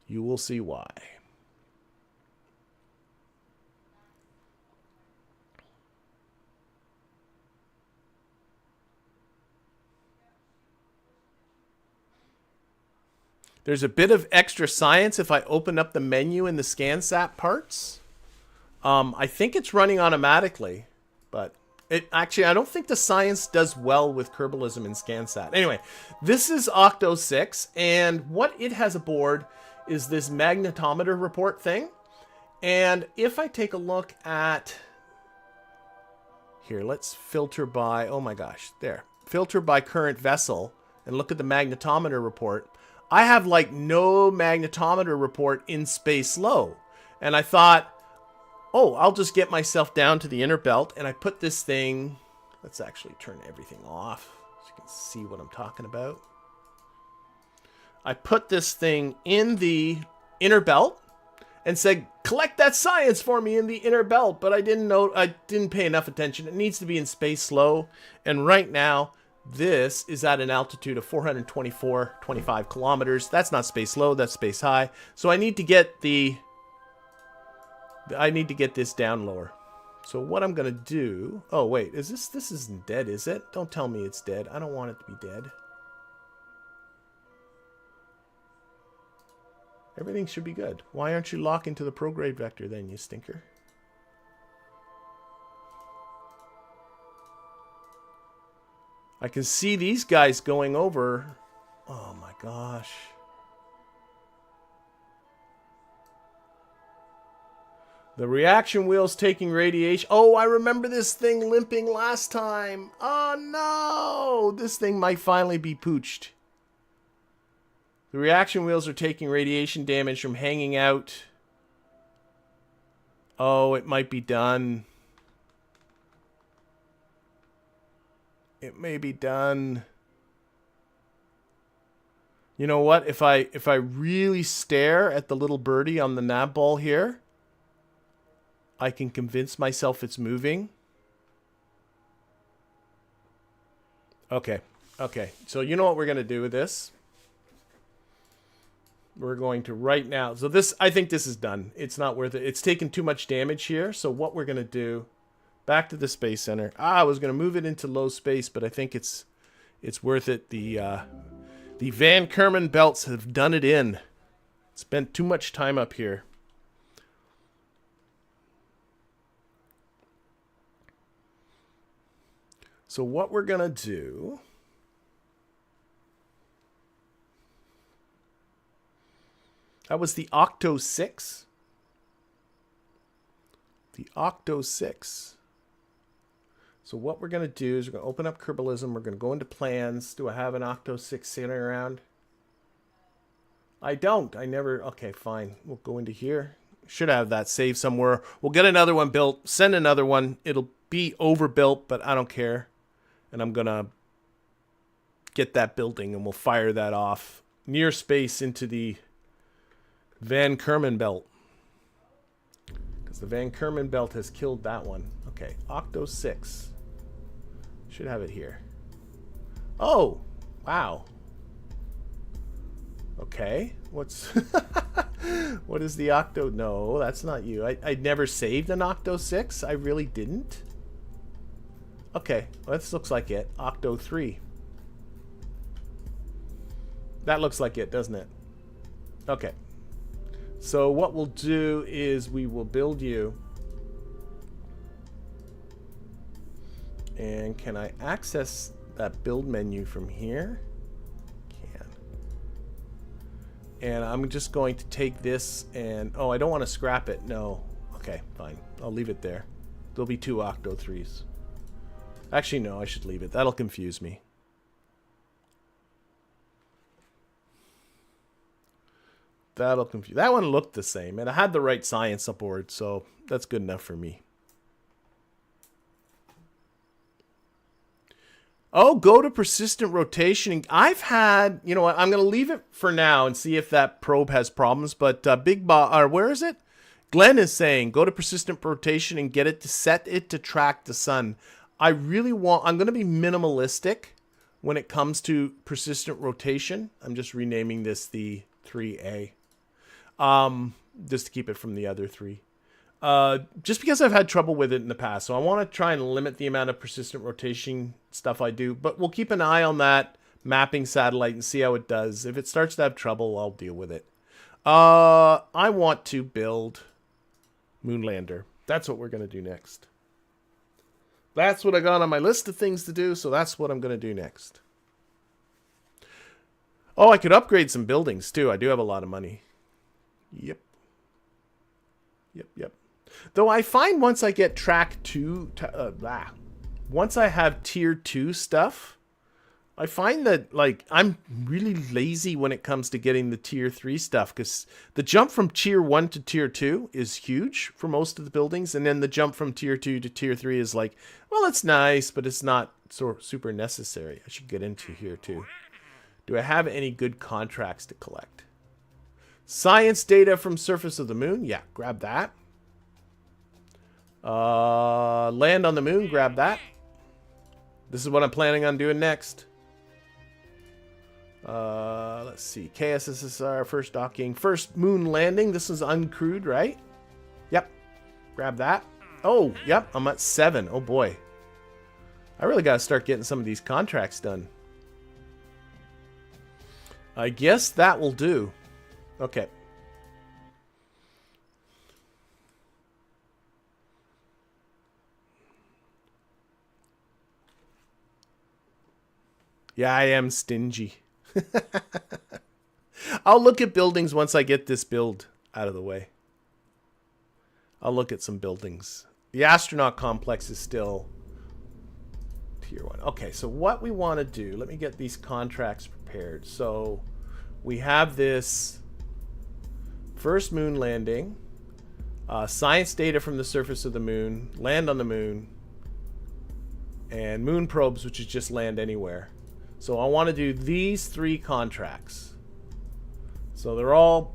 You will see why. There's a bit of extra science if I open up the menu in the SCANSat parts. I think it's running automatically, but it actually, I don't think the science does well with Kerbalism and SCANSat. Anyway, this is OKTO 6, and what it has aboard is this magnetometer report thing. And if I take a look at here, let's filter by, oh my gosh, there. Filter by current vessel and look at the magnetometer report. I have like no magnetometer report in space low. And I thought, oh, I'll just get myself down to the inner belt, and I put this thing, let's actually turn everything off so you can see what I'm talking about. I put this thing in the inner belt and said, collect that science for me in the inner belt, but I didn't pay enough attention. It needs to be in space low, and right now this is at an altitude of 424.25 kilometers. That's not space low, that's space high. So I need to get this down lower. So what I'm gonna do, oh wait, this isn't dead, is it? Don't tell me it's dead. I don't want it to be dead. Everything should be good. Why aren't you locking to the prograde vector then, you stinker? I can see these guys going over. Oh my gosh. The reaction wheel's taking radiation. Oh, I remember this thing limping last time. Oh no! This thing might finally be pooched. The reaction wheels are taking radiation damage from hanging out. Oh, it might be done. It may be done. You know what? If I really stare at the little birdie on the nav ball here, I can convince myself it's moving. Okay. Okay. So you know what we're going to do with this? We're going to right now. So this, I think this is done. It's not worth it. It's taken too much damage here. So what we're going to do, back to the Space Center. I was going to move it into low space, but I think it's worth it. The Van Kerman belts have done it in. Spent too much time up here. So what we're going to do, that was the OKTO 6. The OKTO 6. So what we're going to do is we're going to open up Kerbalism. We're going to go into plans. Do I have an OKTO 6 sitting around? I don't. I never. Okay, fine. We'll go into here. Should have that saved somewhere. We'll get another one built. Send another one. It'll be overbuilt, but I don't care. And I'm going to get that building, and we'll fire that off near space into the Van Kerman belt. Because the Van Kerman belt has killed that one. Okay, OKTO 6. Should have it here. Oh, wow. Okay, what's... what is the OKTO? No, that's not you. I never saved an OKTO 6. I really didn't. Okay, well, this looks like it. OKTO 3. That looks like it, doesn't it? Okay. So what we'll do is we will build you. And can I access that build menu from here? Can. And I'm just going to take this and... Oh, I don't want to scrap it. No. Okay, fine. I'll leave it there. There'll be 2 OKTO 3s. Actually, no, I should leave it. That'll confuse me. That'll confuse. That one looked the same, and I had the right science aboard, so that's good enough for me. Oh, go to persistent rotation. I've had, you know what? I'm going to leave it for now and see if that probe has problems. But Big Bob, or where is it? Glenn is saying go to persistent rotation and get it to set it to track the sun. I really want. I'm going to be minimalistic when it comes to persistent rotation. I'm just renaming this the 3A. Just to keep it from the other 3. Just because I've had trouble with it in the past. So I want to try and limit the amount of persistent rotation stuff I do. But we'll keep an eye on that mapping satellite and see how it does. If it starts to have trouble, I'll deal with it. I want to build Moonlander. That's what we're going to do next. That's what I got on my list of things to do. So that's what I'm going to do next. Oh, I could upgrade some buildings too. I do have a lot of money. Yep. Yep. Though I find once I get track 2, once I have tier 2 stuff, I find that, like, I'm really lazy when it comes to getting the tier 3 stuff, because the jump from tier 1 to tier 2 is huge for most of the buildings, and then the jump from tier 2 to tier 3 is like, well, it's nice, but it's not super necessary. I should get into here too. Do I have any good contracts to collect? Science data from surface of the moon. Yeah, grab that. Land on the moon. Grab that. This is what I'm planning on doing next. Let's see. KSSR, first docking, first moon landing. This is uncrewed, right? Yep. Grab that. Oh, yep. I'm at 7. Oh boy. I really got to start getting some of these contracts done. I guess that will do. Okay. Yeah, I am stingy. I'll look at buildings once I get this build out of the way. I'll look at some buildings. The astronaut complex is still tier 1. Okay, so what we want to do, let me get these contracts prepared. So we have this first moon landing, science data from the surface of the moon, land on the moon, and moon probes, which is just land anywhere. So I want to do these 3 contracts. So they're all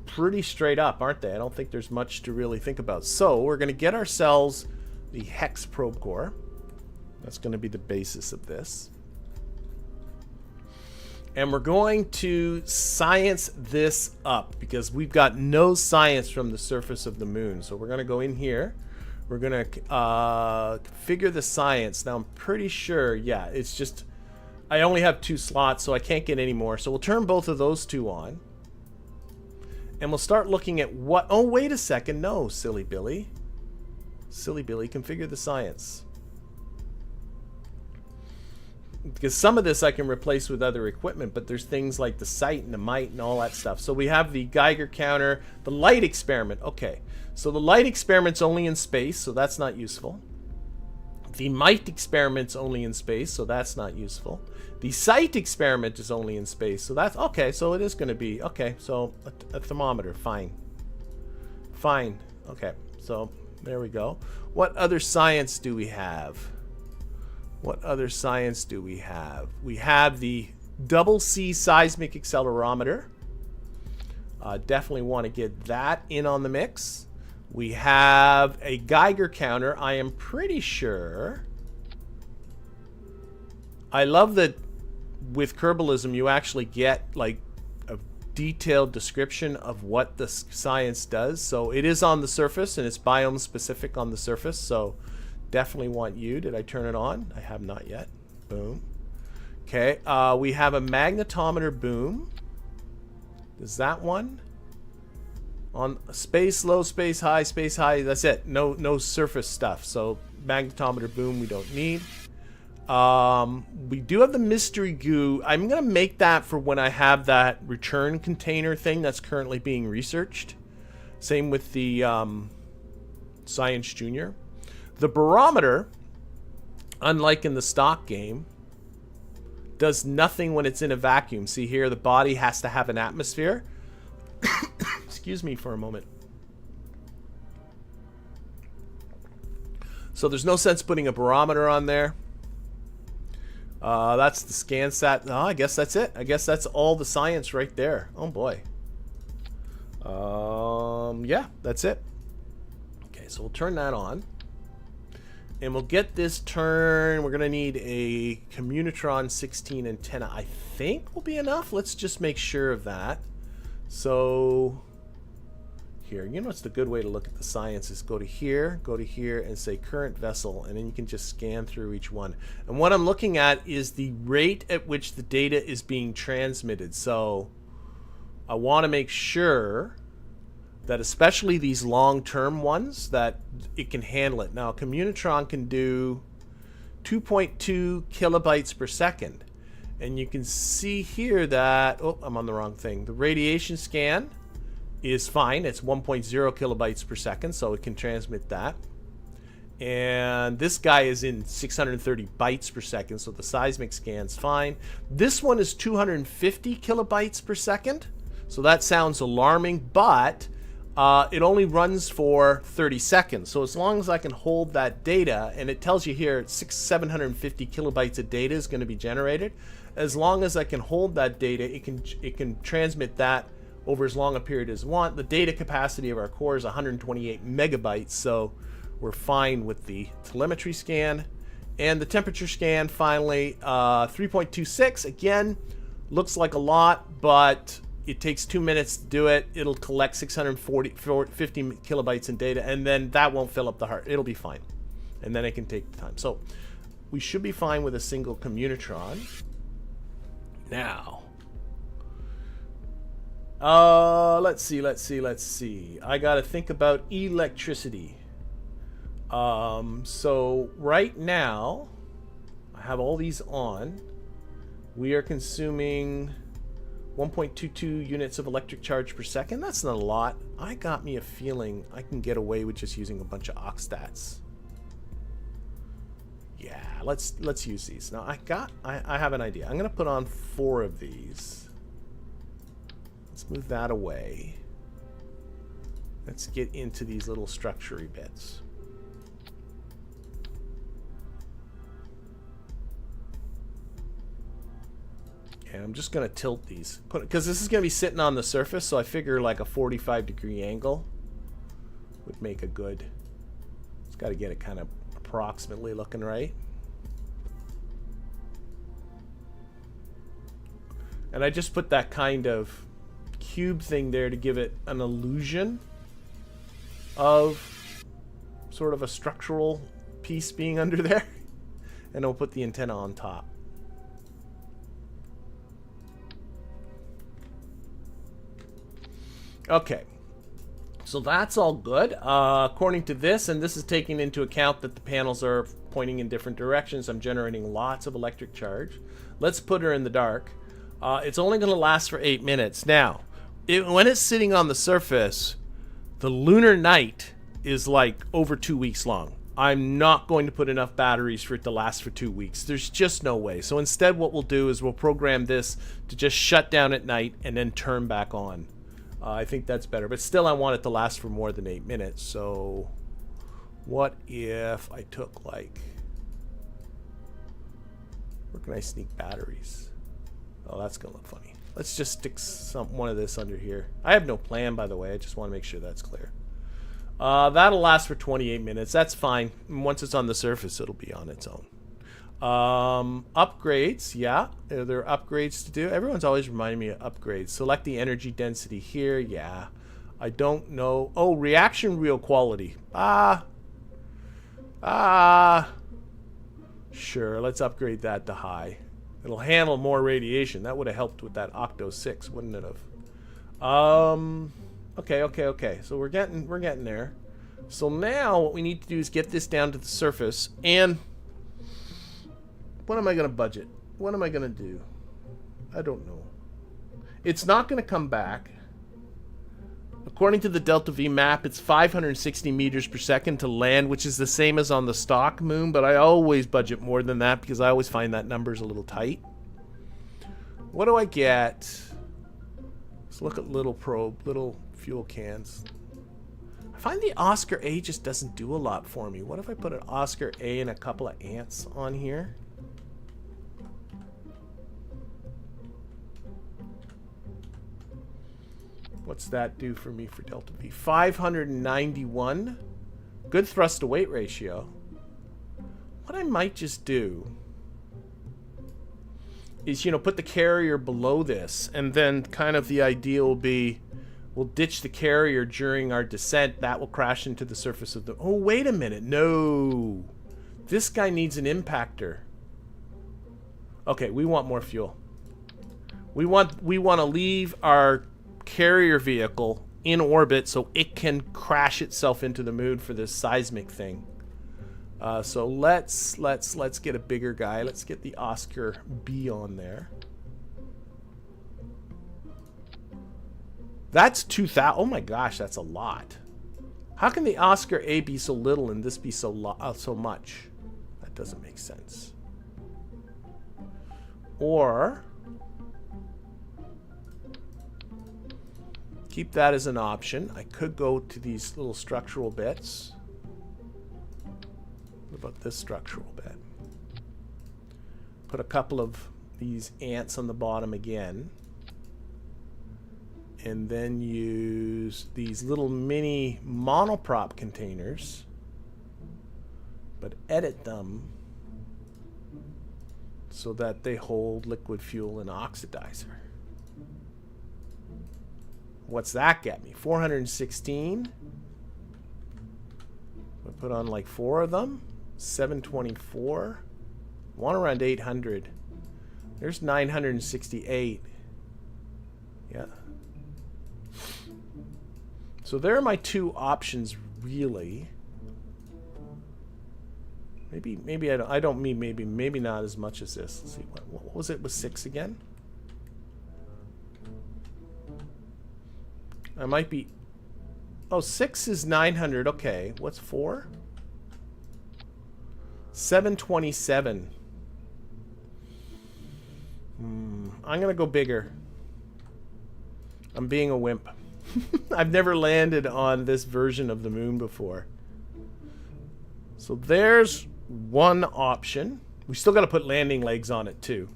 pretty straight up, aren't they? I don't think there's much to really think about. So we're going to get ourselves the Hex probe core. That's going to be the basis of this. And we're going to science this up because we've got no science from the surface of the moon. So we're going to go in here. We're going to configure the science. Now I'm pretty sure, yeah, it's just... I only have 2 slots, so I can't get any more. So we'll turn both of those 2 on. And we'll start looking at what... Oh, wait a second. No, silly Billy. Silly Billy, configure the science. Because some of this I can replace with other equipment, but there's things like the sight and the might and all that stuff. So we have the Geiger counter, the light experiment. Okay, so the light experiment's only in space, so that's not useful. The might experiment's only in space, so that's not useful. The sight experiment is only in space, so that's okay. So it is going to be okay. So a thermometer, fine, fine. Okay, so there we go. What other science do we have? What other science do we have? We have the double C seismic accelerometer. Definitely want to get that in on the mix. We have a Geiger counter. I am pretty sure. I love that with Kerbalism you actually get like a detailed description of what the science does. So it is on the surface and it's biome specific on the surface. So definitely want you. Did I turn it on? I have not yet. Boom. Okay. We have a magnetometer boom. Is that one? On space low, space high, space high. That's it. No surface stuff. So magnetometer boom we don't need. We do have the mystery goo. I'm going to make that for when I have that return container thing that's currently being researched. Same with the Science Junior. The barometer, unlike in the stock game, does nothing when it's in a vacuum. See here, the body has to have an atmosphere. Excuse me for a moment. So there's no sense putting a barometer on there. That's the SCANSat. Oh, I guess that's it. I guess that's all the science right there. Oh boy. Yeah, that's it. Okay, so we'll turn that on. And we'll get this turn. We're going to need a Communitron 16 antenna. I think will be enough. Let's just make sure of that. So here, you know what's the good way to look at the science is go to here, and say current vessel, and then you can just scan through each one. And what I'm looking at is the rate at which the data is being transmitted. So I want to make sure that especially these long-term ones, that it can handle it. Now, Communitron can do 2.2 kilobytes per second. And you can see here that, oh, I'm on the wrong thing. The radiation scan is fine. It's 1.0 kilobytes per second, so it can transmit that. And this guy is in 630 bytes per second, so the seismic scan's fine. This one is 250 kilobytes per second, so that sounds alarming, but it only runs for 30 seconds. So as long as I can hold that data, and it tells you here 750 kilobytes of data is going to be generated. As long as I can hold that data, it can transmit that over as long a period as I want. The data capacity of our core is 128 megabytes, so we're fine with the telemetry scan. And the temperature scan, finally, 3.26. Again, looks like a lot, but it takes 2 minutes to do it. It'll collect 650 kilobytes in data, and then that won't fill up the heart. It'll be fine. And then it can take the time. So we should be fine with a single communitron. Now, let's see. I got to think about electricity. So right now, I have all these on. We are consuming 1.22 units of electric charge per second. That's not a lot. I got me a feeling I can get away with just using a bunch of ocstats. Yeah, let's use these. Now I have an idea. I'm gonna put on 4 of these. Let's move that away. Let's get into these little structure-y bits. And I'm just going to tilt these, because this is going to be sitting on the surface, so I figure like a 45-degree angle would make a good... It's got to get it kind of approximately looking right. And I just put that kind of cube thing there to give it an illusion of sort of a structural piece being under there. And I'll put the antenna on top. Okay, so that's all good. According to this, and this is taking into account that the panels are pointing in different directions, I'm generating lots of electric charge. Let's put her in the dark. It's only going to last for 8 minutes. Now, when it's sitting on the surface, the lunar night is like over 2 weeks long. I'm not going to put enough batteries for it to last for 2 weeks. There's just no way. So instead what we'll do is we'll program this to just shut down at night and then turn back on. I think that's better, but still I want it to last for more than 8 minutes. So what if I took like, where can I sneak batteries? Oh, that's gonna look funny. Let's just stick one of this under here. I have no plan, by the way. I just want to make sure that's clear. That'll last for 28 minutes. That's fine. Once it's on the surface, it'll be on its own. Upgrades, yeah, there are upgrades to do. Everyone's always reminding me of upgrades. Select the energy density here. Yeah, I don't know. Oh, reaction reel quality. Sure, let's upgrade that to high. It'll handle more radiation. That would have helped with that OKTO 6, wouldn't it have? Okay. So we're getting there. So now what we need to do is get this down to the surface. And what am I going to budget? What am I going to do? I don't know. It's not going to come back. According to the Delta V map, it's 560 meters per second to land, which is the same as on the stock moon, but I always budget more than that because I always find that number's a little tight. What do I get? Let's look at little fuel cans. I find the Oscar A just doesn't do a lot for me. What if I put an Oscar A and a couple of ants on here? What's that do for me for Delta V? 591. Good thrust to weight ratio. What I might just do is, you know, put the carrier below this, and then kind of the idea will be we'll ditch the carrier during our descent. That will crash into the surface of the... Oh, wait a minute. No. This guy needs an impactor. Okay, we want more fuel. We want to leave our carrier vehicle in orbit so it can crash itself into the moon for this seismic thing. So let's get a bigger guy. Let's get the Oscar B on there. That's 2,000. Oh my gosh, that's a lot. How can the Oscar A be so little and this be so much? That doesn't make sense. Or keep that as an option. I could go to these little structural bits. What about this structural bit? Put a couple of these ants on the bottom again. And then use these little mini monoprop containers, but edit them so that they hold liquid fuel and oxidizer. What's that get me? 416. I put on like 4 of them. 724. Want around 800. There's 968. Yeah. So there are my 2 options, really. Maybe I don't mean maybe not as much as this. Let's see, what was it with 6 again? I might be. Oh, 6 is 900. Okay, what's 4? 727. I'm gonna go bigger. I'm being a wimp. I've never landed on this version of the moon before. So there's one option. We still got to put landing legs on it too.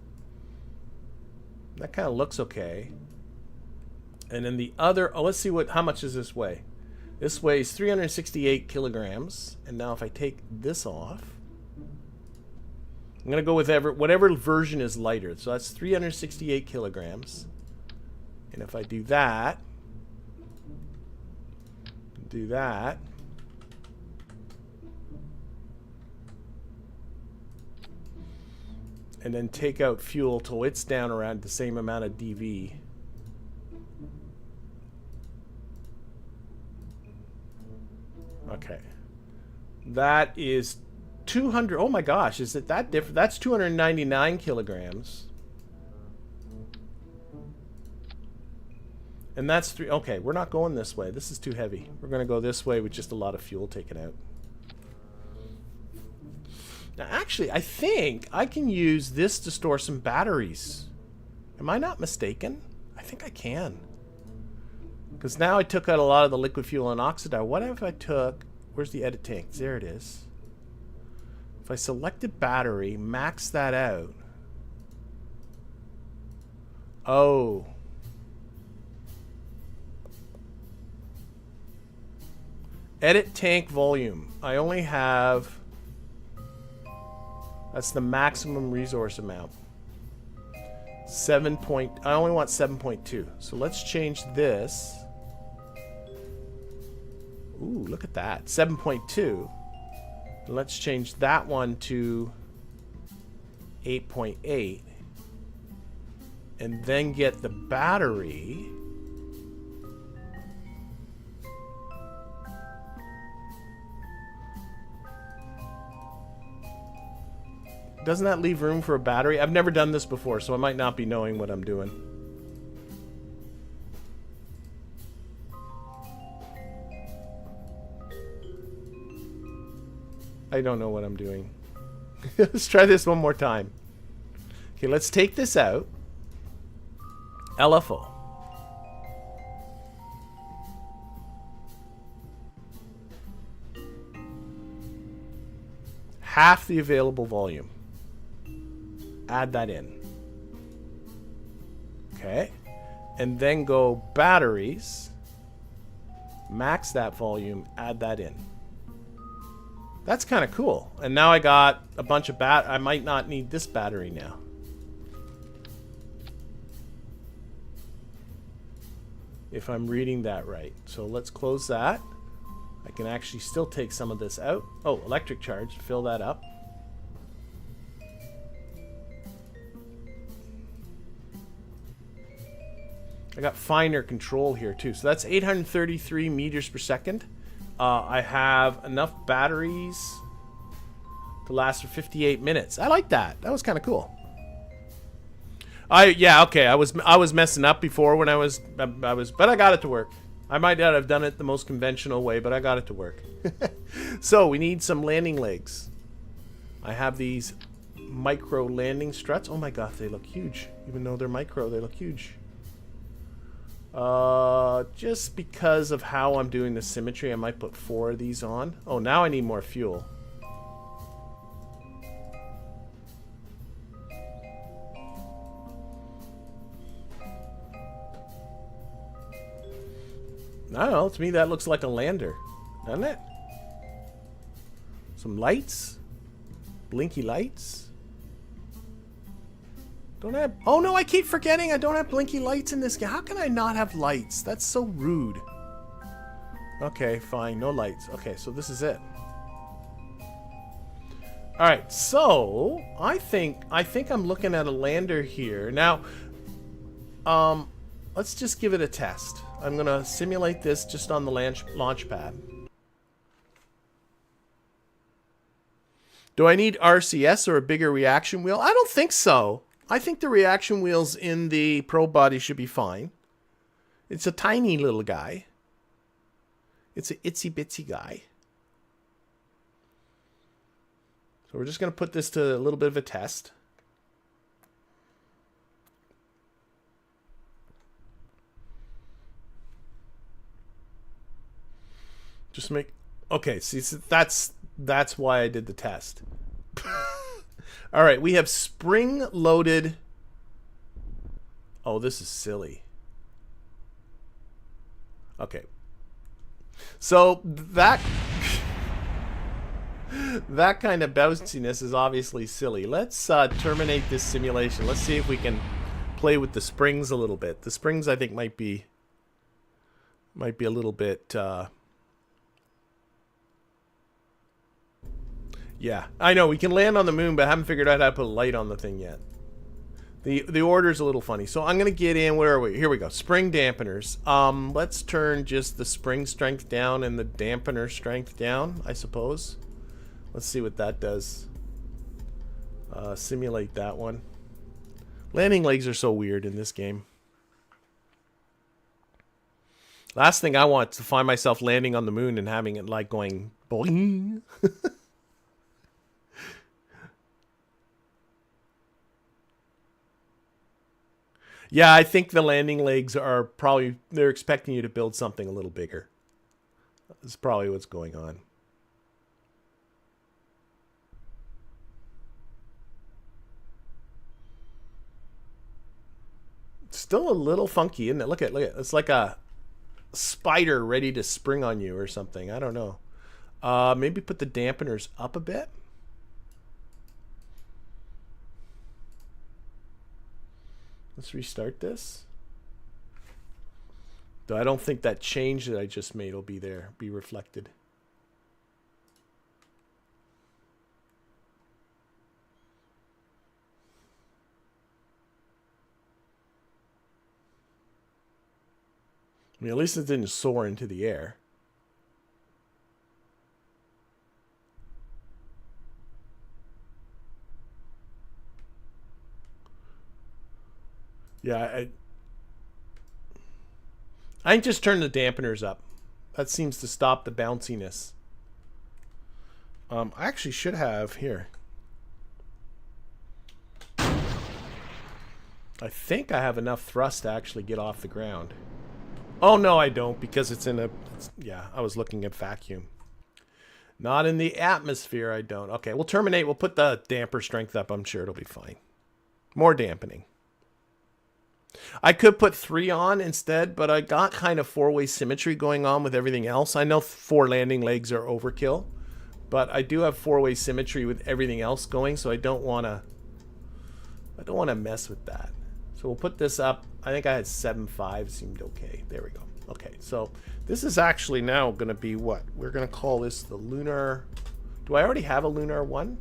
That kind of looks okay. And then the other, oh, let's see how much does this weigh? This weighs 368 kilograms. And now if I take this off, I'm going to go with whatever version is lighter. So that's 368 kilograms. And if I do that, and then take out fuel till it's down around the same amount of dV. Okay. That is 200. Oh my gosh, is it that different? That's 299 kilograms. And that's 3. Okay, we're not going this way. This is too heavy. We're going to go this way with just a lot of fuel taken out. Now, actually, I think I can use this to store some batteries. Am I not mistaken? I think I can. Because now I took out a lot of the liquid fuel and oxidizer. What if I took... Where's the edit tank? There it is. If I selected battery, max that out. Oh... Edit tank volume. I only have... That's the maximum resource amount. I only want 7.2. So let's change this. Ooh, look at that. 7.2. Let's change that one to 8.8. And then get the battery... Doesn't that leave room for a battery? I've never done this before, so I might not be knowing what I'm doing. I don't know what I'm doing. Let's try this one more time. Okay, let's take this out. LFO. Half the available volume. Add that in. Okay. And then go batteries. Max that volume. Add that in. That's kind of cool. And now I got a bunch of I might not need this battery now. If I'm reading that right. So let's close that. I can actually still take some of this out. Oh, electric charge. Fill that up. I got finer control here too. So that's 833 meters per second. I have enough batteries to last for 58 minutes. I like that. That was kind of cool. Yeah, okay. I was messing up before when I was, but I got it to work. I might not have done it the most conventional way, but I got it to work. So we need some landing legs. I have these micro landing struts. Oh my god, they look huge. Even though they're micro, they look huge. Just because of how I'm doing the symmetry, I might put 4 of these on. Oh, now I need more fuel. I don't know, to me that looks like a lander, doesn't it? Some lights? Blinky lights? Don't have... Oh no, I keep forgetting I don't have blinky lights in this game. How can I not have lights? That's so rude. Okay, fine, no lights. Okay, so this is it. Alright, so I think I'm looking at a lander here. Now, let's just give it a test. I'm gonna simulate this just on the launch pad. Do I need RCS or a bigger reaction wheel? I don't think so. I think the reaction wheels in the probe body should be fine. It's a tiny little guy. It's an itsy bitsy guy. So we're just gonna put this to a little bit of a test. Just make... Okay, see, that's why I did the test. All right, we have spring-loaded... Oh, this is silly. Okay. So, that kind of bounciness is obviously silly. Let's terminate this simulation. Let's see if we can play with the springs a little bit. The springs, I think, might be a little bit... Yeah, I know, we can land on the moon, but I haven't figured out how to put a light on the thing yet. The order's a little funny. So I'm going to get in, where are we? Here we go, spring dampeners. Let's turn just the spring strength down and the dampener strength down, I suppose. Let's see what that does. Simulate that one. Landing legs are so weird in this game. Last thing I want is to find myself landing on the moon and having it like going boing. Yeah, I think the landing legs are probably... They're expecting you to build something a little bigger. That's probably what's going on. It's still a little funky, isn't it? Look at it. It's like a spider ready to spring on you or something. I don't know. Maybe put the dampeners up a bit. Let's restart this. Though I don't think that change that I just made will be there, be reflected. I mean, at least it didn't soar into the air. Yeah, I just turned the dampeners up. That seems to stop the bounciness. I actually should have here. I think I have enough thrust to actually get off the ground. Oh no, I don't, because it's in a... yeah, I was looking at vacuum. Not in the atmosphere, I don't. Okay, we'll terminate. We'll put the damper strength up. I'm sure it'll be fine. More dampening. I could put 3 on instead, but I got kind of 4-way symmetry going on with everything else. I know 4 landing legs are overkill, but I do have 4-way symmetry with everything else going, so I don't want to mess with that. So we'll put this up. I think I had 7.5, seemed okay. There we go. Okay, so this is actually now going to be what? We're going to call this the Lunar. Do I already have a Lunar 1?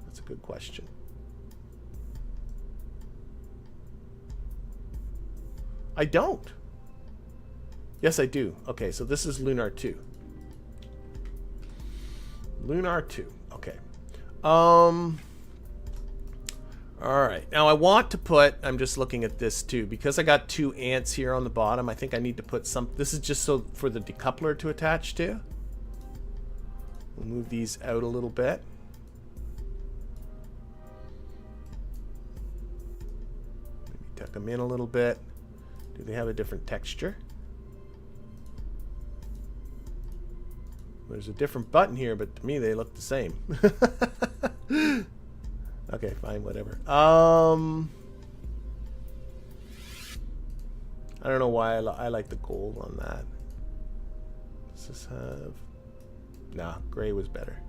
That's a good question. I don't. Yes, I do. Okay, so this is Lunar 2. Lunar 2. Okay. All All right, now I want to put, I'm just looking at this too, because I got 2 ants here on the bottom, I think I need to put some, this is just so for the decoupler to attach to. We'll move these out a little bit. Maybe tuck them in a little bit. Do they have a different texture? There's a different button here, but to me they look the same. Okay, fine, whatever. I don't know why I like the gold on that. Does this have... Nah, gray was better.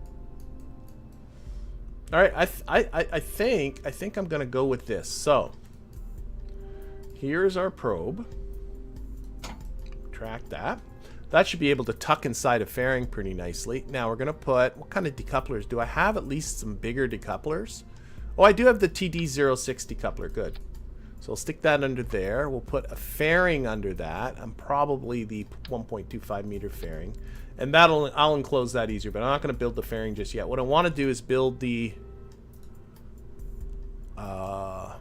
All right, I think I'm gonna go with this. So here's our probe. Track that. That should be able to tuck inside a fairing pretty nicely. Now we're gonna put, what kind of decouplers? Do I have at least some bigger decouplers? Oh, I do have the TD06 decoupler, good. So I'll stick that under there. We'll put a fairing under that. I'm probably the 1.25 meter fairing. And I'll enclose that easier, but I'm not gonna build the fairing just yet. What I wanna do is build the a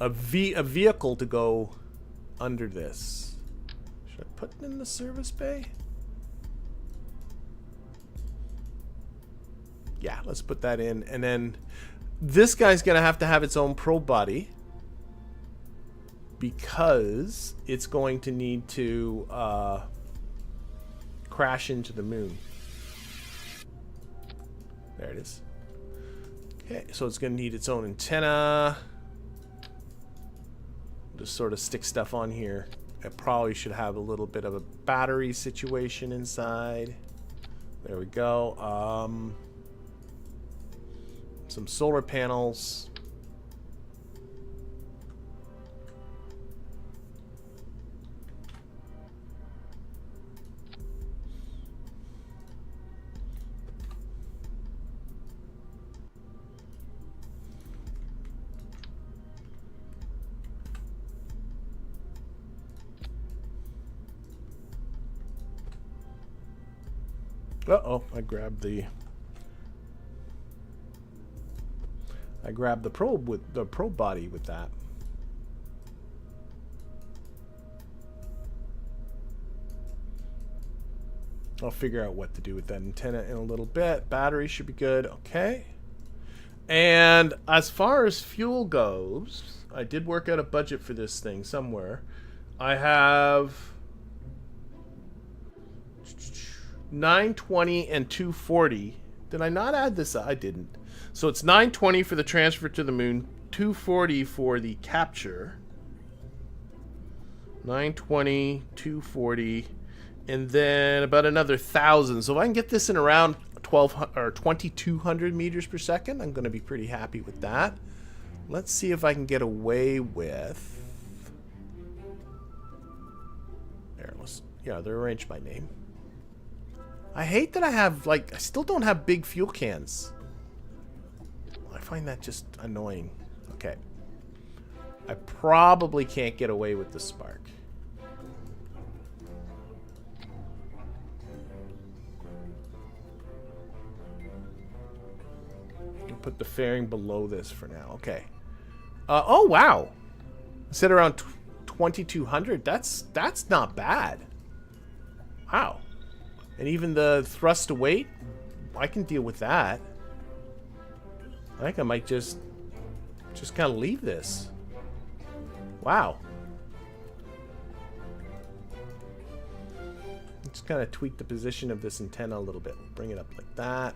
vehicle to go under this. Should I put it in the service bay? Yeah, let's put that in. And then this guy's going to have its own probe body because it's going to need to crash into the moon. There it is. Okay, so it's going to need its own antenna. Just sort of stick stuff on here. It probably should have a little bit of a battery situation inside. There we go. Some solar panels. Uh-oh, I grabbed the probe with the probe body with that. I'll figure out what to do with that antenna in a little bit. Battery should be good. Okay. And as far as fuel goes, I did work out a budget for this thing somewhere. I have 920 and 240. Did I not add this? I didn't. So it's 920 for the transfer to the moon, 240 for the capture. 920, 240, and then about another 1,000. So if I can get this in around 2,200 meters per second, I'm going to be pretty happy with that. Let's see if I can get away with. There, yeah, they're arranged by name. I hate that I have, I still don't have big fuel cans. I find that just annoying. Okay. I probably can't get away with the spark. I'll put the fairing below this for now. Okay. Oh, wow. I said around 2,200. That's not bad. Wow. And even the thrust to weight, I can deal with that. I think I might just kind of leave this. Wow. Just kind of tweak the position of this antenna a little bit. Bring it up like that.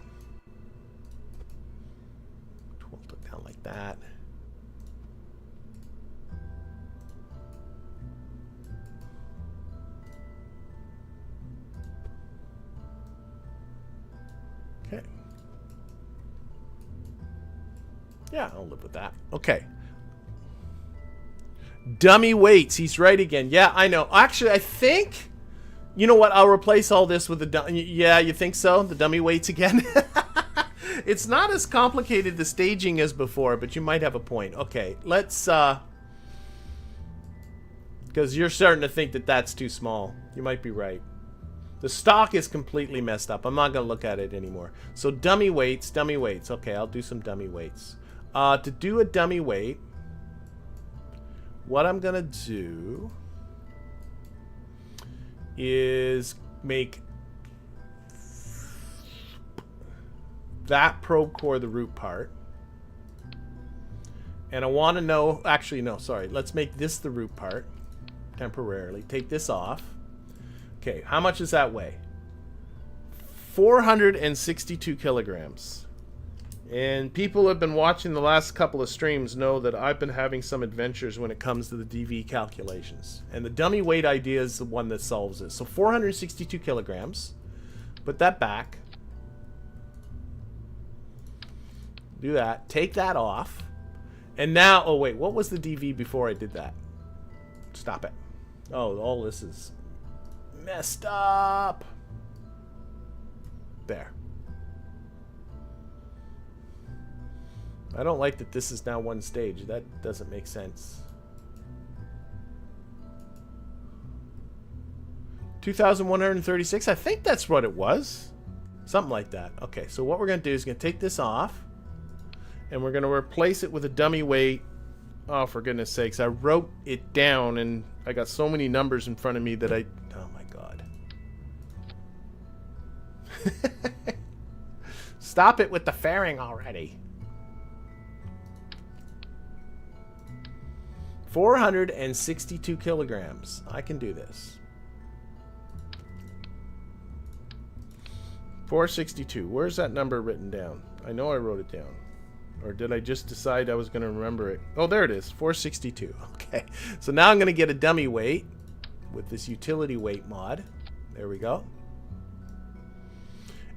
Tilt it down like that. Okay. Yeah, I'll live with that. Okay. Dummy weights. He's right again. Yeah, I know. Actually, I think... You know what? I'll replace all this with the dummy... Yeah, you think so? The dummy weights again? It's not as complicated the staging as before, but you might have a point. Okay, let's... Because you're starting to think that that's too small. You might be right. The stock is completely messed up. I'm not going to look at it anymore. So dummy weights. Okay, I'll do some dummy weights. To do a dummy weight, what I'm going to do is make that probe core the root part. And I want to know, actually, no, sorry. Let's make this the root part temporarily. Take this off. Okay, how much does that weigh? 462 kilograms. And people who have been watching the last couple of streams know that I've been having some adventures when it comes to the DV calculations. And the dummy weight idea is the one that solves it. So 462 kilograms. Put that back. Do that. Take that off. And now, oh wait, what was the DV before I did that? Stop it. Oh, all this is messed up. There. I don't like that this is now one stage. That doesn't make sense. 2,136? I think that's what it was. Something like that. Okay, so what we're going to do is going to take this off. And we're going to replace it with a dummy weight. Oh, for goodness sakes. I wrote it down and I got so many numbers in front of me that I... Oh, my God. Stop it with the fairing already. 462 kilograms. I can do this. 462. Where's that number written down? I know I wrote it down. Or did I just decide I was going to remember it? Oh, there it is. 462. Okay. So now I'm going to get a dummy weight with this utility weight mod. There we go.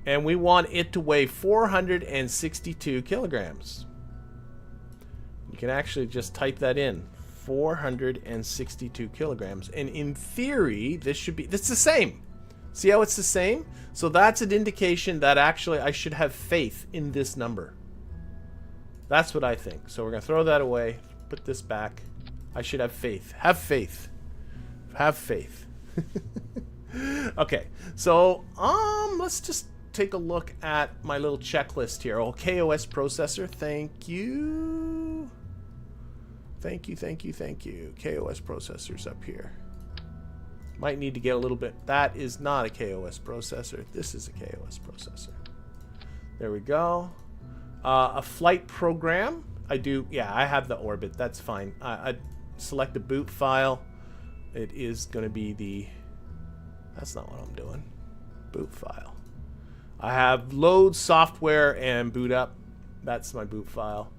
And we want it to weigh 462 kilograms. You can actually just type that in. 462 kilograms. And in theory, this should be... It's the same. See how it's the same? So that's an indication that actually I should have faith in this number. That's what I think. So we're going to throw that away. Put this back. I should have faith. Have faith. Have faith. Okay. So, let's just take a look at my little checklist here. Oh, KOS processor. Thank you. Thank you, thank you, thank you. KOS processor's up here. Might need to get a little bit. That is not a KOS processor. This is a KOS processor. There we go. A flight program. I do, yeah, I have the orbit. That's fine. I select the boot file. It is going to be the... That's not what I'm doing. Boot file. I have load software and boot up. That's my boot file.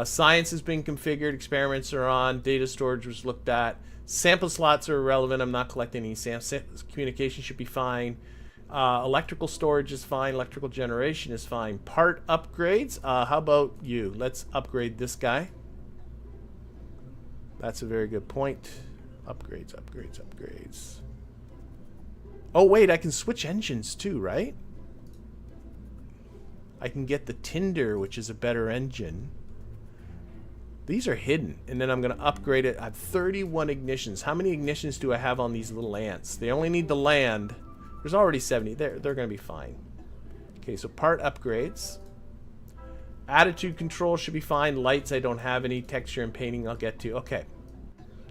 Science has been configured. Experiments are on. Data storage was looked at. Sample slots are irrelevant. I'm not collecting any samples. Communication should be fine. Electrical storage is fine. Electrical generation is fine. Part upgrades. How about you? Let's upgrade this guy. That's a very good point. Upgrades, upgrades, upgrades. Oh, wait. I can switch engines too, right? I can get the Tinder, which is a better engine. These are hidden. And then I'm going to upgrade it. I have 31 ignitions. How many ignitions do I have on these little ants? They only need to land. There's already 70. They're going to be fine. Okay, so part upgrades. Attitude control should be fine. Lights, I don't have any. Texture and painting, I'll get to. Okay.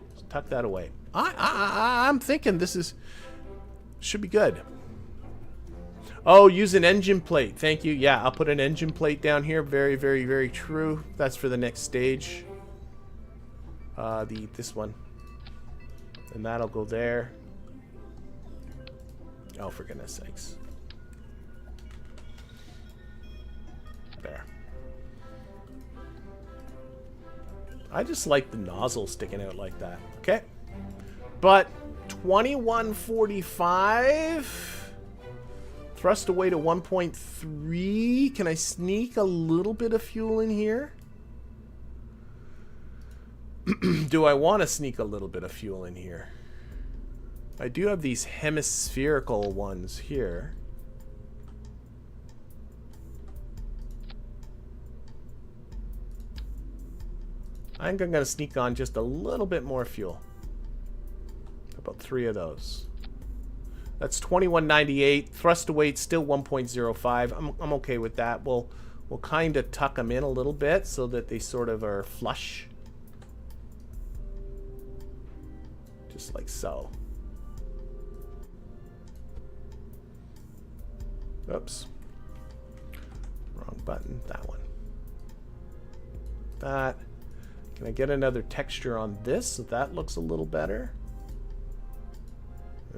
Let's tuck that away. I'm thinking this is... should be good. Oh, use an engine plate. Thank you. Yeah, I'll put an engine plate down here. Very, very, very true. That's for the next stage. This one. And that'll go there. Oh, for goodness sakes. There. I just like the nozzle sticking out like that. Okay. But 2145... Thrust away to 1.3. Can I sneak a little bit of fuel in here? Do I want to sneak a little bit of fuel in here? I do have these hemispherical ones here. I think I'm going to sneak on just a little bit more fuel. About 3 of those. That's 2198. Thrust to weight still 1.05. I'm okay with that. We'll kind of tuck them in a little bit so that they sort of are flush. Just like so. Oops. Wrong button. That one. That. Can I get another texture on this so that looks a little better?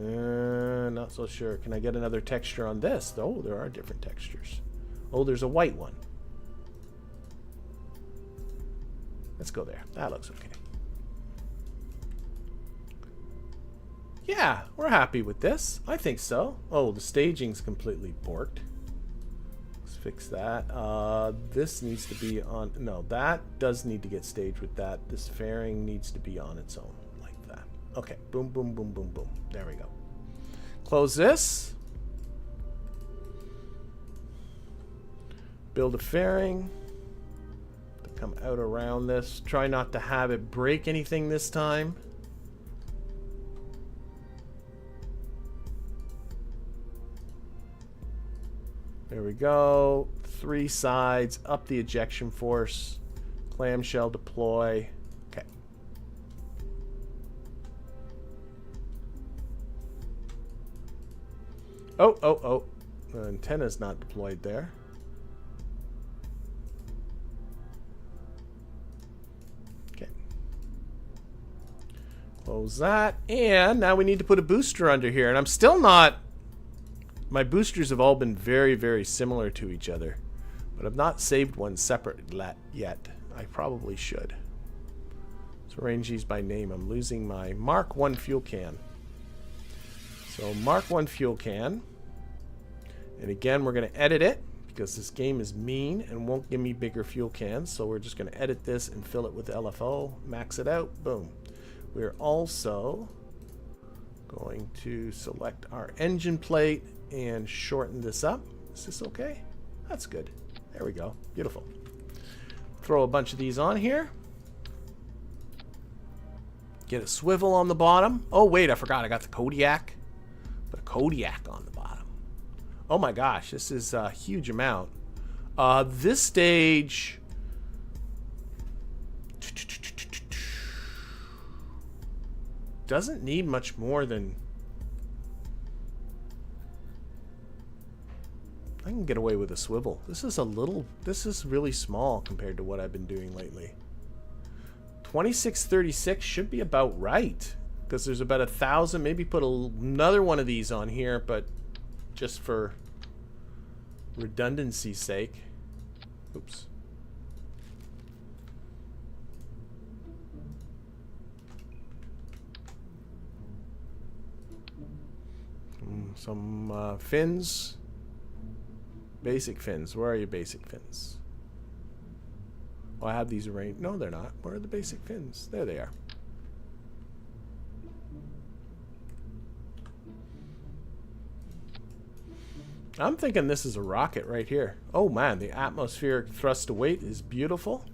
Not so sure. Can I get another texture on this? Oh, there are different textures. Oh, there's a white one. Let's go there. That looks okay. Yeah, we're happy with this. I think so. Oh, the staging's completely borked. Let's fix that. This needs to be on... No, that does need to get staged with that. This fairing needs to be on its own, like that. Okay, boom, boom, boom, boom, boom. There we go. Close this. Build a fairing. To come out around this. Try not to have it break anything this time. There we go. 3 sides, up the ejection force, clamshell deploy. Okay. Oh. The antenna's not deployed there. Okay. Close that. And now we need to put a booster under here. And I'm still not... My boosters have all been very, very similar to each other, but I've not saved one separate yet. I probably should. Let's arrange these by name. I'm losing my Mark 1 fuel can. So Mark 1 fuel can. And again, we're going to edit it because this game is mean and won't give me bigger fuel cans. So we're just going to edit this and fill it with LFO, max it out, boom. We're also going to select our engine plate and shorten this up. Is this okay? That's good. There we go. Beautiful. Throw a bunch of these on here. Get a swivel on the bottom. Oh, wait, I forgot. I got the Kodiak. Put a Kodiak on the bottom. Oh my gosh, this is a huge amount. This stage... doesn't need much more than... I can get away with a swivel. This is really small compared to what I've been doing lately. 2636 should be about right because there's about 1,000. Maybe put another one of these on here, but just for redundancy's sake. Oops. Some fins. Basic fins. Where are your basic fins? Oh, I have these arranged. No, they're not. Where are the basic fins? There they are. I'm thinking this is a rocket right here. Oh man, the atmospheric thrust to weight is beautiful.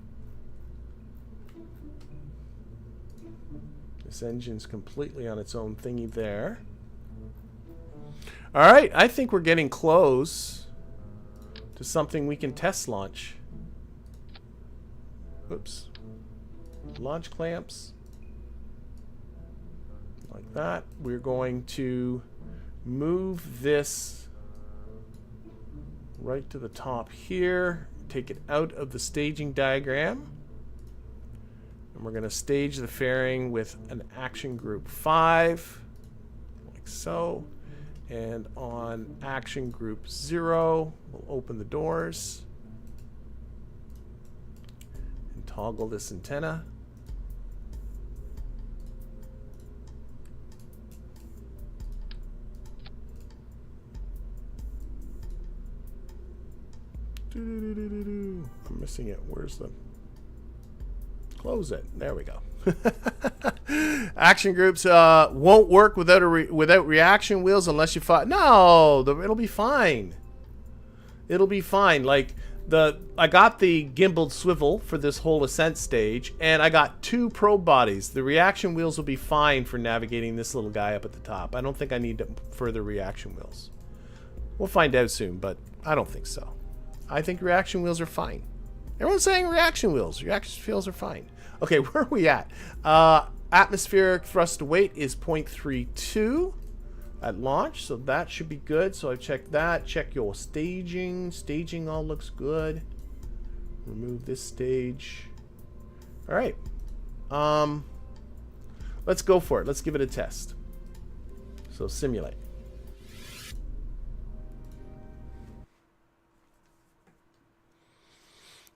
This engine's completely on its own thingy there. All right, I think we're getting close to something we can test launch. Oops. Launch clamps. Like that. We're going to move this right to the top here. Take it out of the staging diagram. And we're going to stage the fairing with an action group 5. Like so. And on action group 0, we'll open the doors and toggle this antenna. I'm missing it. Where's the... Close it. There we go. Action groups won't work without reaction wheels unless you fire. No, it'll be fine. It'll be fine. Like I got the gimbaled swivel for this whole ascent stage, and I got 2 probe bodies. The reaction wheels will be fine for navigating this little guy up at the top. I don't think I need further reaction wheels. We'll find out soon, but I don't think so. I think reaction wheels are fine. Everyone's saying reaction wheels. Reaction wheels are fine. Okay, where are we at? Atmospheric thrust to weight is 0.32 at launch, so that should be good. So I've checked that. Check your staging. Staging all looks good. Remove this stage. All right. Let's go for it. Let's give it a test. So simulate.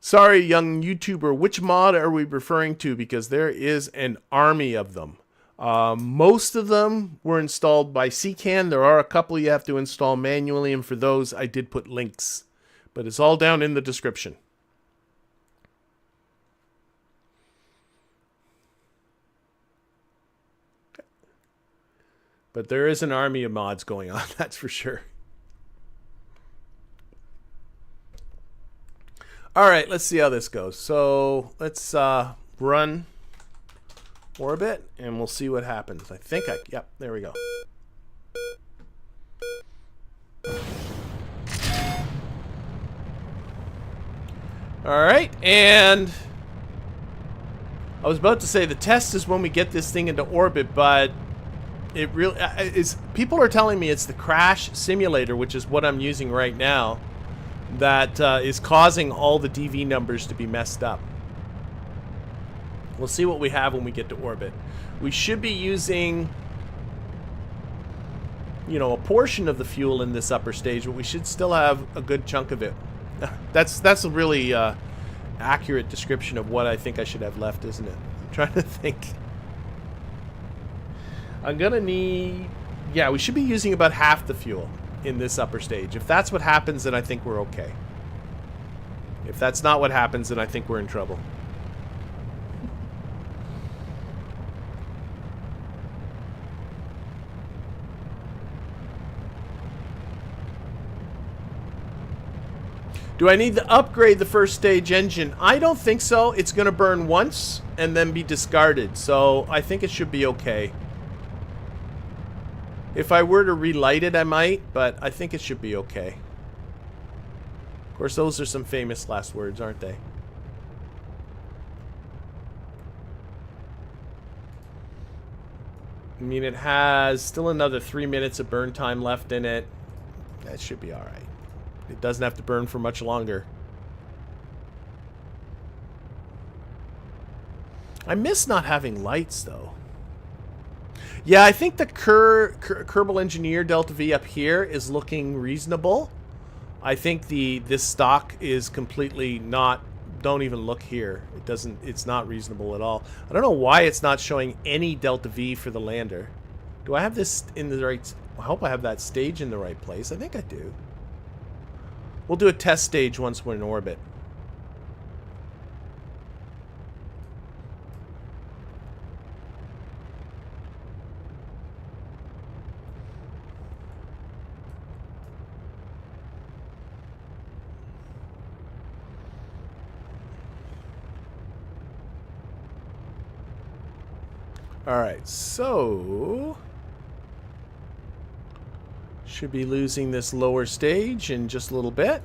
Sorry, young YouTuber, which mod are we referring to? Because there is an army of them. Most of them were installed by SCAN. There are a couple you have to install manually, and for those I did put links. But it's all down in the description. But there is an army of mods going on, that's for sure. All right, let's see how this goes. So let's run orbit, and we'll see what happens. I think yep, there we go. All right, and I was about to say the test is when we get this thing into orbit, but it really is. People are telling me it's the KRASH simulator, which is what I'm using right now, that is causing all the DV numbers to be messed up. We'll see what we have when we get to orbit. We should be using, you know, a portion of the fuel in this upper stage, but we should still have a good chunk of it. That's a really accurate description of what I think I should have left, isn't it? I'm trying to think. I'm gonna need, yeah, we should be using about half the fuel in this upper stage. If that's what happens, then I think we're okay. If that's not what happens, then I think we're in trouble. Do I need to upgrade the first stage engine? I don't think so. It's going to burn once and then be discarded, so I think it should be okay. If I were to relight it, I might, but I think it should be okay. Of course, those are some famous last words, aren't they? I mean, it has still another 3 minutes of burn time left in it. That should be alright. It doesn't have to burn for much longer. I miss not having lights, though. Yeah, I think the Kerbal Engineer Delta V up here is looking reasonable. I think this stock is completely not. Don't even look here. It doesn't. It's not reasonable at all. I don't know why it's not showing any Delta V for the lander. Do I have this in the right? I hope I have that stage in the right place. I think I do. We'll do a test stage once we're in orbit. Alright, so should be losing this lower stage in just a little bit.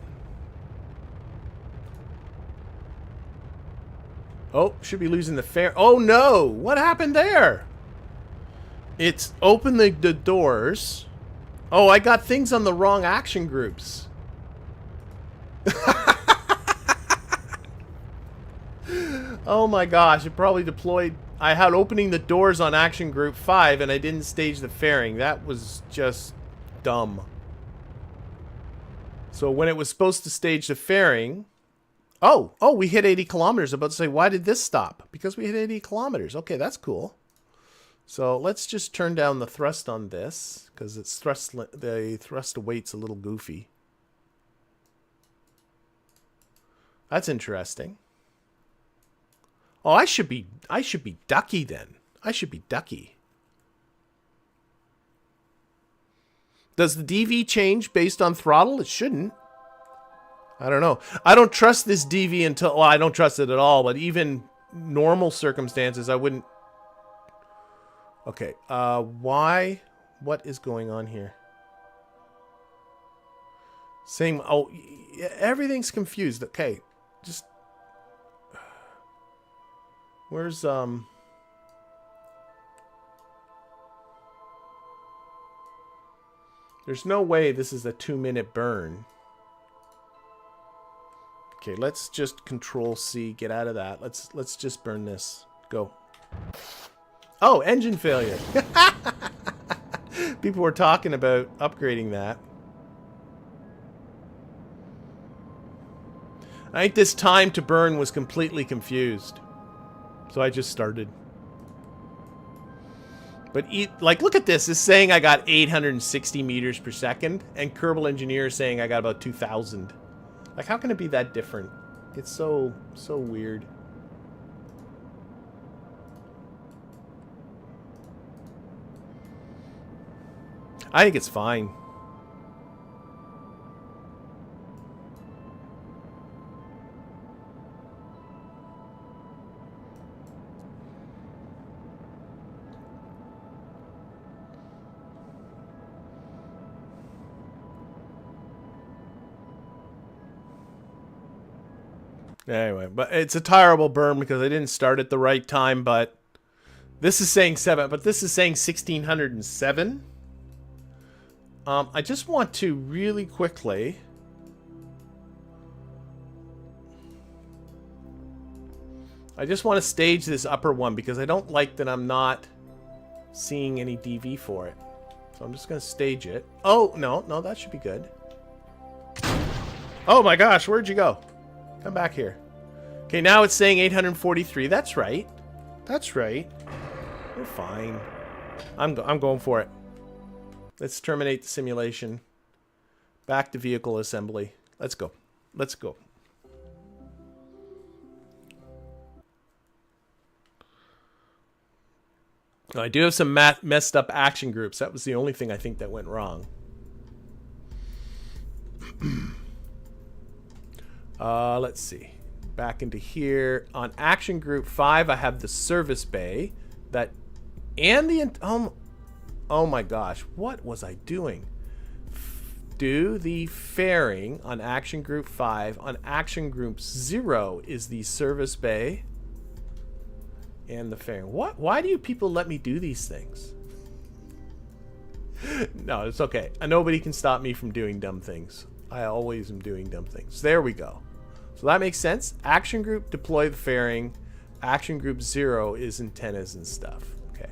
Oh, should be losing the fair. Oh no! What happened there? It's opened the doors. Oh, I got things on the wrong action groups. Oh my gosh, it probably deployed. I had opening the doors on action group 5 and I didn't stage the fairing. That was just dumb. So when it was supposed to stage the fairing... Oh, we hit 80 kilometers. I'm about to say, why did this stop? Because we hit 80 kilometers. Okay, that's cool. So let's just turn down the thrust on this, because it's the thrust to weight's a little goofy. That's interesting. Oh, I should be ducky then. I should be ducky. Does the DV change based on throttle? It shouldn't. I don't know. I don't trust this DV until, well, I don't trust it at all, but even normal circumstances, I wouldn't. Okay, why? What is going on here? Same, oh, everything's confused. Okay, just, where's, there's no way this is a 2-minute burn. Okay, let's just Control C, get out of that. Let's just burn this. Go. Oh, engine failure. People were talking about upgrading that. I think this time to burn was completely confused. So I just started. But like, look at this. It's saying I got 860 meters per second, and Kerbal Engineer is saying I got about 2,000. Like, how can it be that different? It's so weird. I think it's fine. Anyway, but it's a terrible burn because I didn't start at the right time, but this is saying 7, but this is saying 1607. I just want to really quickly I just want to stage this upper one because I don't like that I'm not seeing any DV for it. So I'm just going to stage it. Oh, no, that should be good. Oh my gosh, where'd you go? Come back here. Okay, now it's saying 843. That's right. That's right. We're fine. I'm going for it. Let's terminate the simulation. Back to vehicle assembly. Let's go. Let's go. I do have some messed up action groups. That was the only thing I think that went wrong. Let's see. Back into here. On action group 5, I have the service bay. That and the... Oh my gosh. What was I doing? Do the fairing on action group 5. On action group 0 is the service bay. And the fairing. What? Why do you people let me do these things? No, it's okay. Nobody can stop me from doing dumb things. I always am doing dumb things. There we go. So that makes sense. Action group, deploy the fairing. Action group 0 is antennas and stuff. Okay.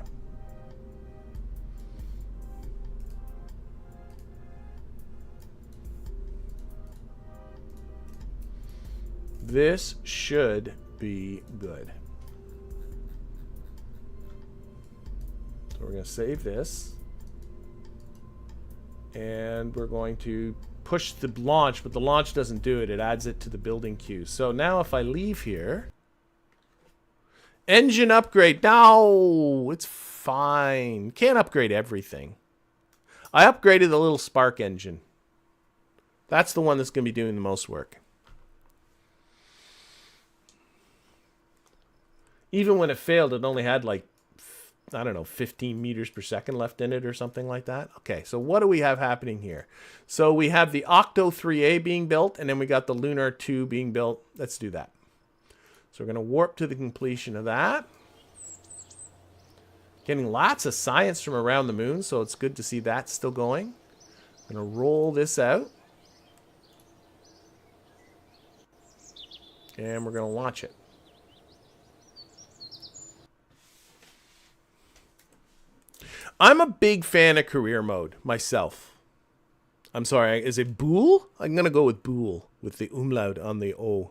This should be good. So we're going to save this. And we're going to push the launch, but the launch doesn't do it. It adds it to the building queue. So now if I leave here, engine upgrade. No, it's fine. Can't upgrade everything. I upgraded the little spark engine. That's the one that's going to be doing the most work. Even when it failed, it only had like, I don't know, 15 meters per second left in it or something like that. Okay, so what do we have happening here? So we have the OKTO 3A being built, and then we got the Lunar 2 being built. Let's do that. So we're going to warp to the completion of that. Getting lots of science from around the moon, so it's good to see that still going. I'm going to roll this out. And we're going to launch it. I'm a big fan of career mode myself. I'm sorry, is it Bool? I'm going to go with Bool with the umlaut on the O.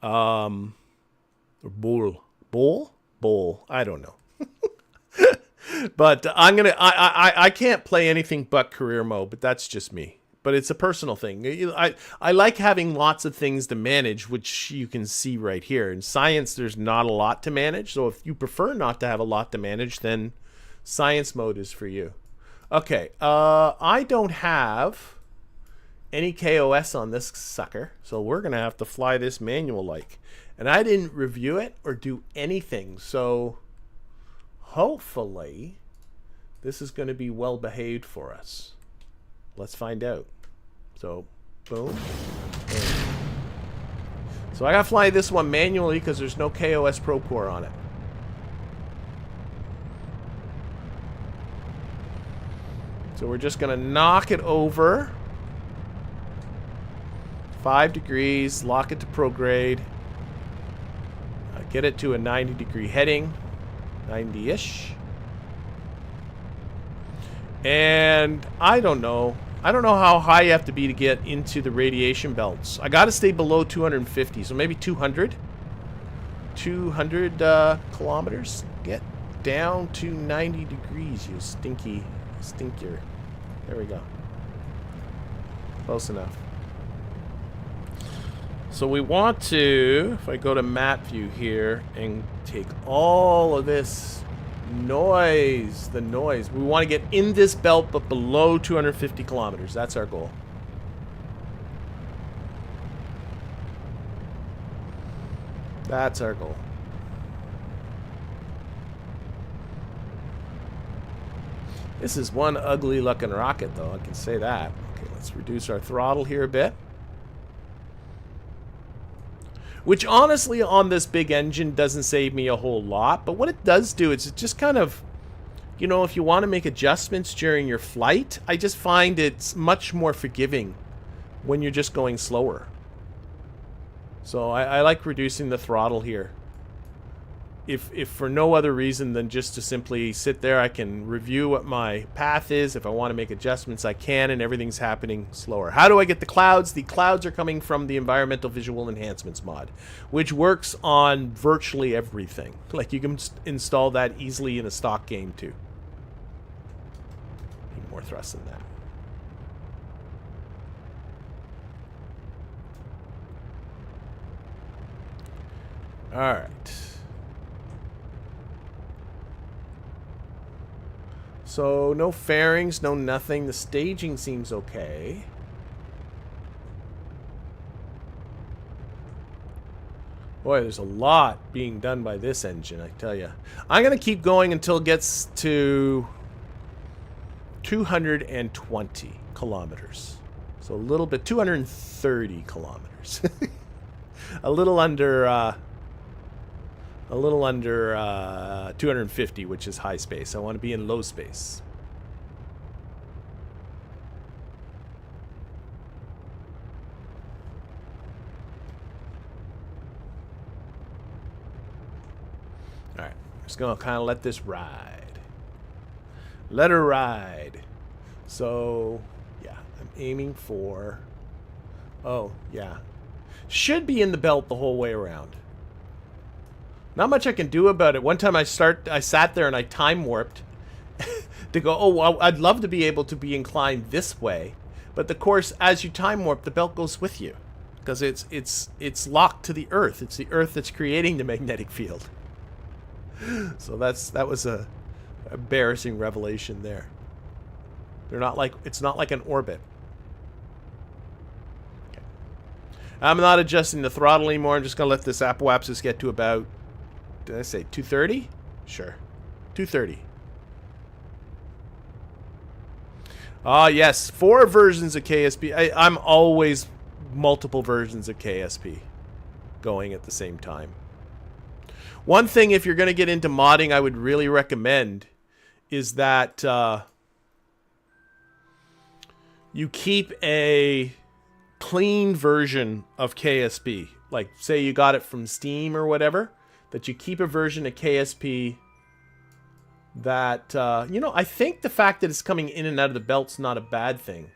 Or Bool. Bowl? Bowl. I don't know. But I'm going to... I can't play anything but career mode, but that's just me. But it's a personal thing. I like having lots of things to manage, which you can see right here. In science, there's not a lot to manage. So if you prefer not to have a lot to manage, then... Science mode is for you. Okay, I don't have any KOS on this sucker, so we're gonna have to fly this manual like. And I didn't review it or do anything, so hopefully this is going to be well behaved for us. Let's find out. So boom, boom. So I gotta fly this one manually because there's no KOS probe core on it. So we're just gonna knock it over 5 degrees, lock it to prograde, get it to a 90-degree heading, 90-ish. And I don't know how high you have to be to get into the radiation belts. I gotta stay below 250, so maybe 200 kilometers. Get down to 90 degrees, you stinker. There we go. Close enough. So we want to, if I go to map view here and take all of this noise, the noise, we want to get in this belt but below 250 kilometers. That's our goal. That's our goal. This is one ugly looking rocket though, I can say that. Okay, let's reduce our throttle here a bit. Which honestly on this big engine doesn't save me a whole lot, but what it does do is it just kind of, you know, if you want to make adjustments during your flight, I just find it's much more forgiving when you're just going slower. So I like reducing the throttle here. If for no other reason than just to simply sit there, I can review what my path is. If I want to make adjustments, I can, and everything's happening slower. How do I get the clouds? The clouds are coming from the Environmental Visual Enhancements mod, which works on virtually everything. Like, you can install that easily in a stock game, too. Need more thrust than that. All right. So, no fairings, no nothing. The staging seems okay. Boy, there's a lot being done by this engine, I tell you. I'm going to keep going until it gets to 220 kilometers. So, a little bit, 230 kilometers. a little under 250, which is high space. I want to be in low space. All right, just gonna kind of let this ride. Let her ride. So, yeah, I'm aiming for. Oh, yeah, should be in the belt the whole way around. Not much I can do about it. One time I sat there and I time warped to go, oh, well, I'd love to be able to be inclined this way. But of course, as you time warp, the belt goes with you. Because it's locked to the Earth. It's the Earth that's creating the magnetic field. So that was a embarrassing revelation there. It's not like an orbit. Okay. I'm not adjusting the throttle anymore. I'm just gonna let this apoapsis get to about, did I say 230? Sure. 230. Ah, yes. 4 versions of KSP. I'm always multiple versions of KSP going at the same time. One thing, if you're going to get into modding, I would really recommend is that you keep a clean version of KSP. Like, say you got it from Steam or whatever. That you keep a version of KSP that, you know, I think the fact that it's coming in and out of the belt's not a bad thing.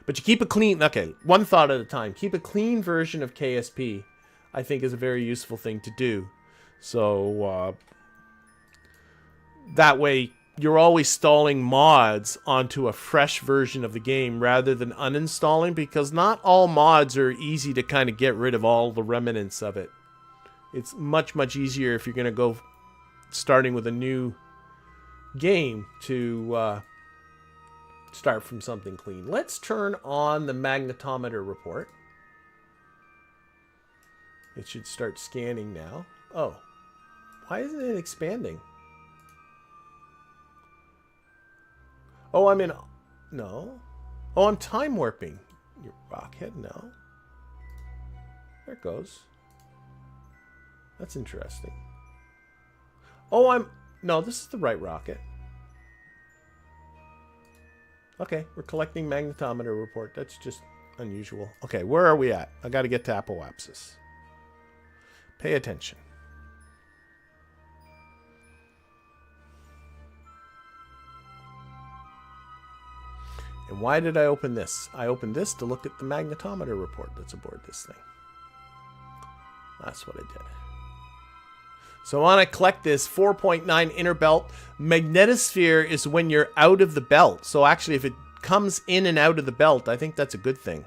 But you keep a clean, okay, one thought at a time. Keep a clean version of KSP, I think, is a very useful thing to do. So, that way you're always installing mods onto a fresh version of the game rather than uninstalling, because not all mods are easy to kind of get rid of all the remnants of it. It's much, much easier if you're going to go starting with a new game to start from something clean. Let's turn on the magnetometer report. It should start scanning now. Oh, why isn't it expanding? Oh, I'm in... No. Oh, I'm time warping. Your rocket? No. There it goes. That's interesting. Oh, I'm... No, this is the right rocket. Okay, we're collecting magnetometer report. That's just unusual. Okay, where are we at? I got to get to apoapsis. Pay attention. And why did I open this? I opened this to look at the magnetometer report that's aboard this thing. That's what I did. So I want to collect this 4.9 inner belt. Magnetosphere is when you're out of the belt. So actually, if it comes in and out of the belt, I think that's a good thing.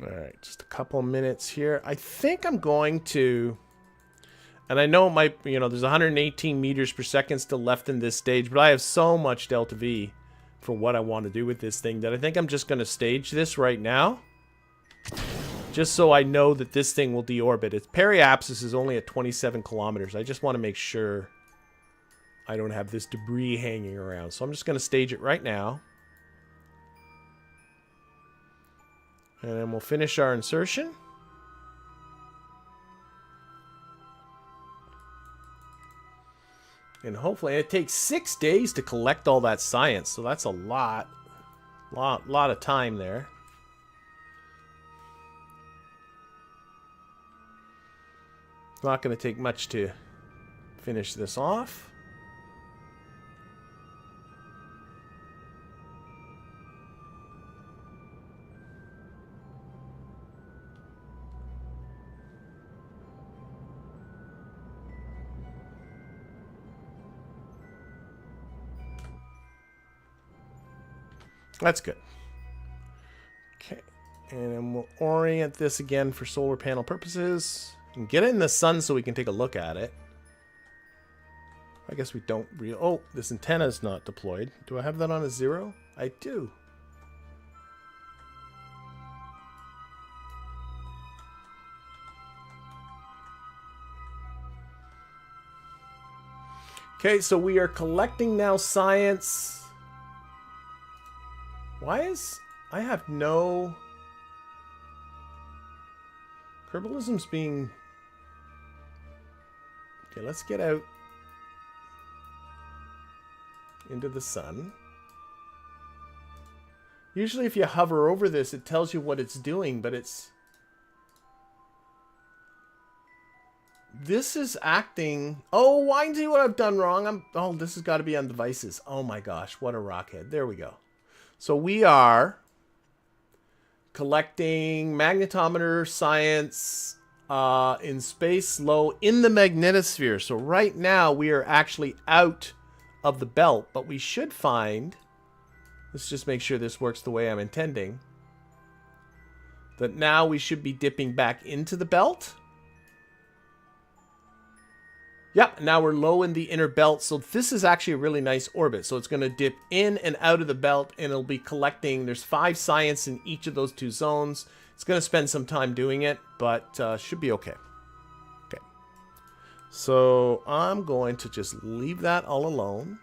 All right, just a couple minutes here. I think I'm going to, and I know it might, you know, there's 118 meters per second still left in this stage, but I have so much delta V for what I want to do with this thing that I think I'm just going to stage this right now, just so I know that this thing will deorbit. Its periapsis is only at 27 kilometers. I just want to make sure I don't have this debris hanging around. So I'm just going to stage it right now. And then we'll finish our insertion. And hopefully, it takes 6 days to collect all that science. So that's a lot of time there. It's not going to take much to finish this off. That's good. Okay, and then we'll orient this again for solar panel purposes. And get it in the sun so we can take a look at it. I guess we don't really... Oh, this antenna is not deployed. Do I have that on a 0? I do. Okay, so we are collecting now science. Why is... I have no... Kerbalism's being... Okay, let's get out into the sun. Usually if you hover over this, it tells you what it's doing, but it's... This is acting... Oh, I see what I've done wrong. Oh, this has got to be on devices. Oh my gosh, what a rockhead. There we go. So we are collecting magnetometer science in space low in the magnetosphere. So right now we are actually out of the belt, but we should find... Let's just make sure this works the way I'm intending. That now we should be dipping back into the belt. Yep, now we're low in the inner belt, so this is actually a really nice orbit. So it's going to dip in and out of the belt, and it'll be collecting. There's 5 science in each of those 2 zones. It's going to spend some time doing it, but should be okay. Okay. So I'm going to just leave that all alone.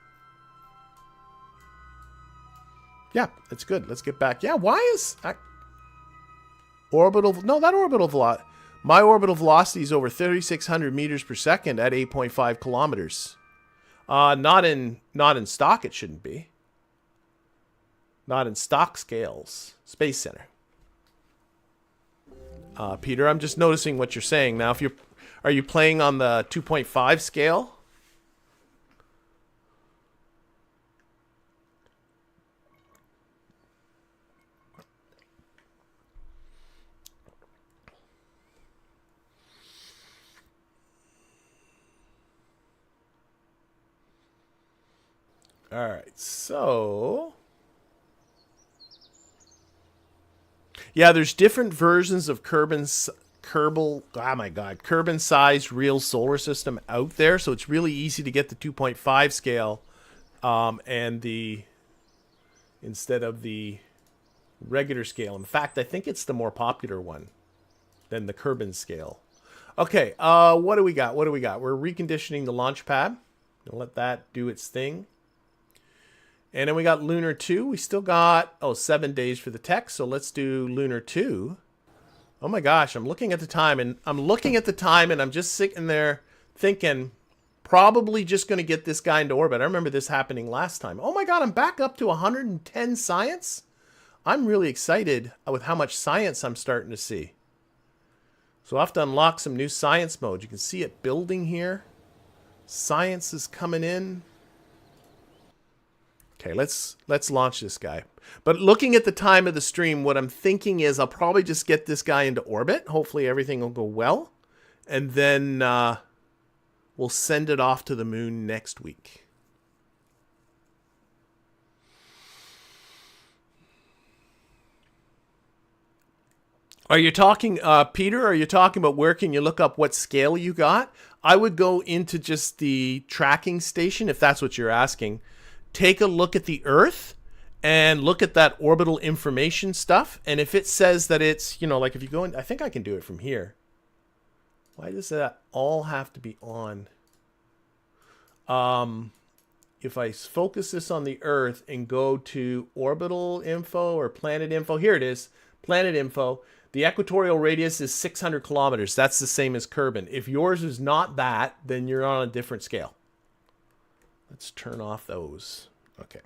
Yeah, it's good. Let's get back. Yeah, why is... orbital... No, that orbital velocity... My orbital velocity is over 3,600 meters per second at 8.5 kilometers. Not in stock, it shouldn't be. Not in stock scales. Space Center. Peter, I'm just noticing what you're saying. Now, if are you playing on the 2.5 scale? All right, so yeah, there's different versions of Kerbal-sized real solar system out there, so it's really easy to get the 2.5 scale and the instead of the regular scale. In fact, I think it's the more popular one than the Kerbal scale. Okay, what do we got? What do we got? We're reconditioning the launch pad. Gonna let that do its thing. And then we got Lunar 2. We still got, 7 days for the tech, so let's do Lunar 2. Oh my gosh, I'm looking at the time, and I'm just sitting there thinking, probably just going to get this guy into orbit. I remember this happening last time. Oh my god, I'm back up to 110 science? I'm really excited with how much science I'm starting to see. So I'll have to unlock some new science mode. You can see it building here. Science is coming in. Okay, let's launch this guy. But looking at the time of the stream, what I'm thinking is I'll probably just get this guy into orbit. Hopefully everything will go well. And then we'll send it off to the moon next week. Are you talking, Peter, are you talking about where can you look up what scale you got? I would go into just the tracking station, if that's what you're asking. Take a look at the Earth and look at that orbital information stuff. And if it says that it's, like if you go in, I think I can do it from here. Why does that all have to be on? If I focus this on the Earth and go to orbital info or planet info, here it is, planet info. The equatorial radius is 600 kilometers. That's the same as Kerbal. If yours is not that, then you're on a different scale. Let's turn off those. Okay.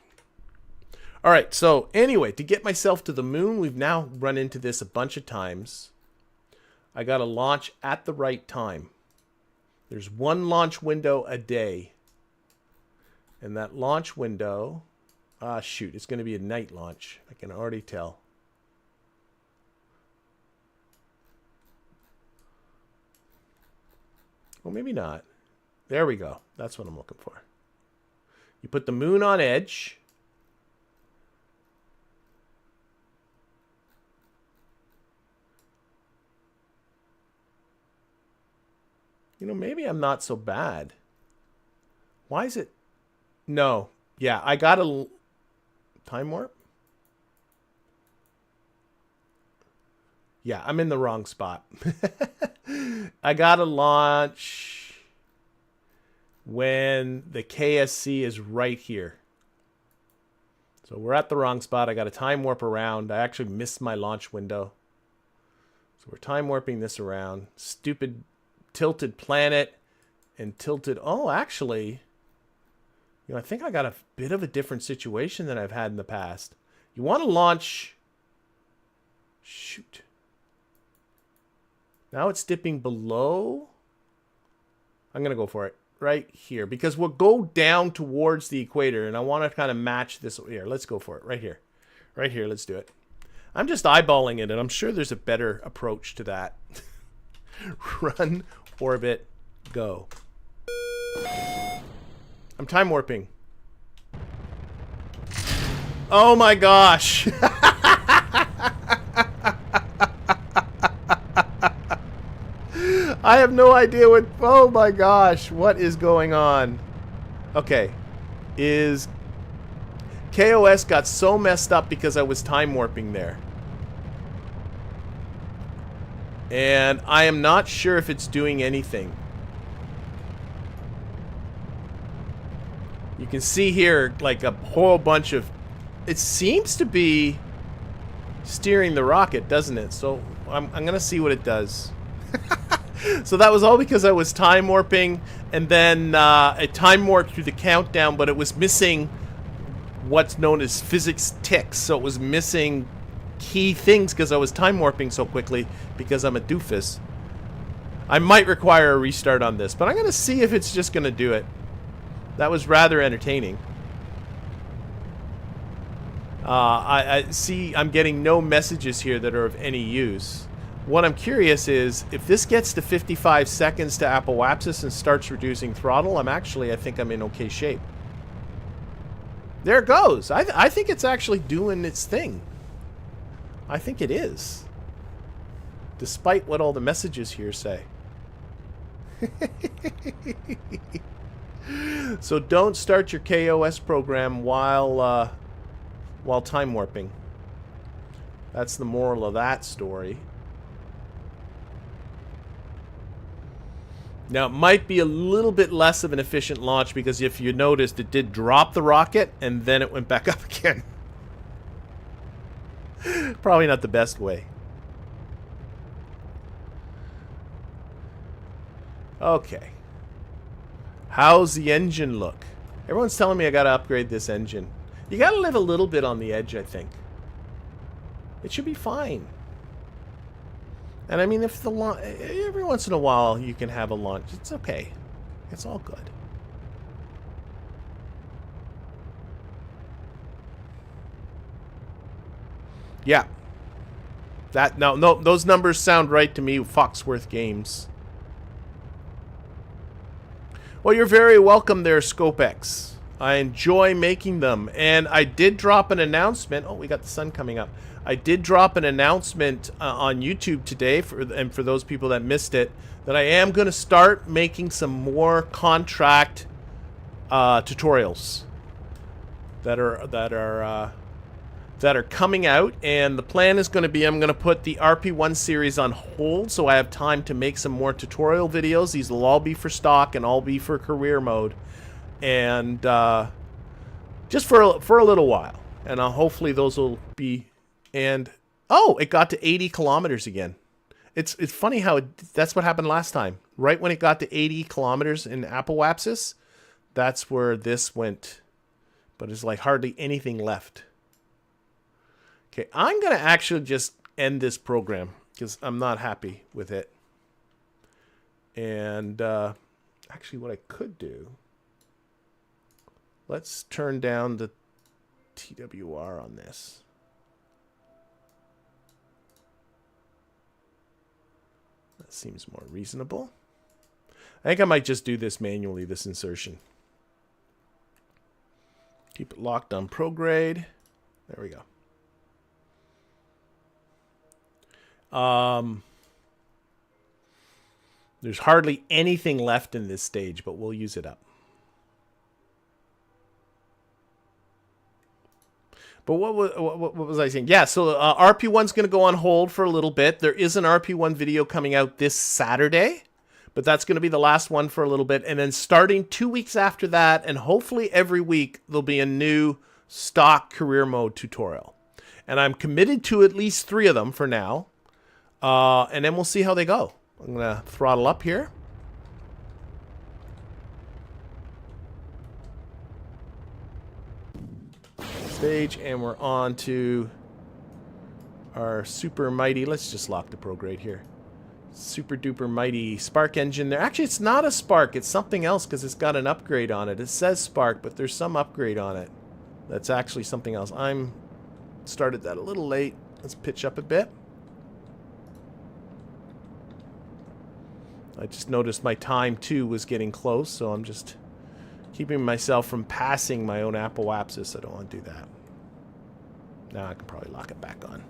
All right. So anyway, to get myself to the moon, we've now run into this a bunch of times. I got to launch at the right time. There's one launch window a day. And that launch window, shoot, it's going to be a night launch. I can already tell. Well, maybe not. There we go. That's what I'm looking for. You put the moon on edge. Maybe I'm not so bad. Why is it? No. Yeah, I got a time warp. Yeah, I'm in the wrong spot. I got to launch when the KSC is right here. So we're at the wrong spot. I got to time warp around. I actually missed my launch window. So we're time warping this around. Stupid tilted planet and tilted. Oh, actually, I think I got a bit of a different situation than I've had in the past. You want to launch. Shoot. Now it's dipping below. I'm going to go for it right here because we'll go down towards the equator and I want to kind of match this here. Let's go for it right here. Right here. Let's do it. I'm just eyeballing it and I'm sure there's a better approach to that. Run, orbit, go. I'm time warping. Oh my gosh. I have no idea what... Oh my gosh. What is going on? Okay. Is... KOS got so messed up because I was time warping there. And I am not sure if it's doing anything. You can see here like a whole bunch of... It seems to be steering the rocket, doesn't it? So I'm going to see what it does. So that was all because I was time warping, and then I time warped through the countdown, but it was missing what's known as physics ticks. So it was missing key things because I was time warping so quickly because I'm a doofus. I might require a restart on this, but I'm going to see if it's just going to do it. That was rather entertaining. I see I'm getting no messages here that are of any use. What I'm curious is, if this gets to 55 seconds to apoapsis and starts reducing throttle, I think I'm in okay shape. There it goes. I think it's actually doing its thing. I think it is. Despite what all the messages here say. So don't start your KOS program while time warping. That's the moral of that story. Now, it might be a little bit less of an efficient launch because if you noticed, it did drop the rocket and then it went back up again. Probably not the best way. Okay. How's the engine look? Everyone's telling me I gotta upgrade this engine. You gotta live a little bit on the edge, I think. It should be fine. And I mean, if the launch, every once in a while you can have a launch. It's okay. It's all good. Yeah. No, those numbers sound right to me, Foxworth Games. Well, you're very welcome there, ScopeX. I enjoy making them. And I did drop an announcement. Oh, we got the sun coming up. I did drop an announcement on YouTube today, for those people that missed it, that I am going to start making some more contract tutorials that are coming out. And the plan is going to be I'm going to put the RP1 series on hold so I have time to make some more tutorial videos. These will all be for stock and all be for career mode. And just for a little while. And hopefully those will be... And oh, it got to 80 kilometers again. It's funny how that's what happened last time. Right when it got to 80 kilometers in apoapsis, that's where this went. But it's like hardly anything left. Okay, I'm going to actually just end this program because I'm not happy with it. And actually what I could do, let's turn down the TWR on this. That seems more reasonable. I think I might just do this manually, this insertion. Keep it locked on prograde. There we go. There's hardly anything left in this stage, but we'll use it up. But what was I saying? Yeah, so RP1's going to go on hold for a little bit. There is an RP1 video coming out this Saturday, but that's going to be the last one for a little bit. And then starting 2 weeks after that, and hopefully every week, there'll be a new stock career mode tutorial. And I'm committed to at least 3 of them for now. And then we'll see how they go. I'm going to throttle up here. Stage, and we're on to our super mighty, let's just lock the prograde here, super duper mighty spark engine there. Actually, it's not a spark, it's something else because it's got an upgrade on it. It says spark, but there's some upgrade on it that's actually something else. I'm started that a little late. Let's pitch up a bit. I just noticed my time too was getting close, so I'm just keeping myself from passing my own apoapsis. I don't want to do that. Now I can probably lock it back on.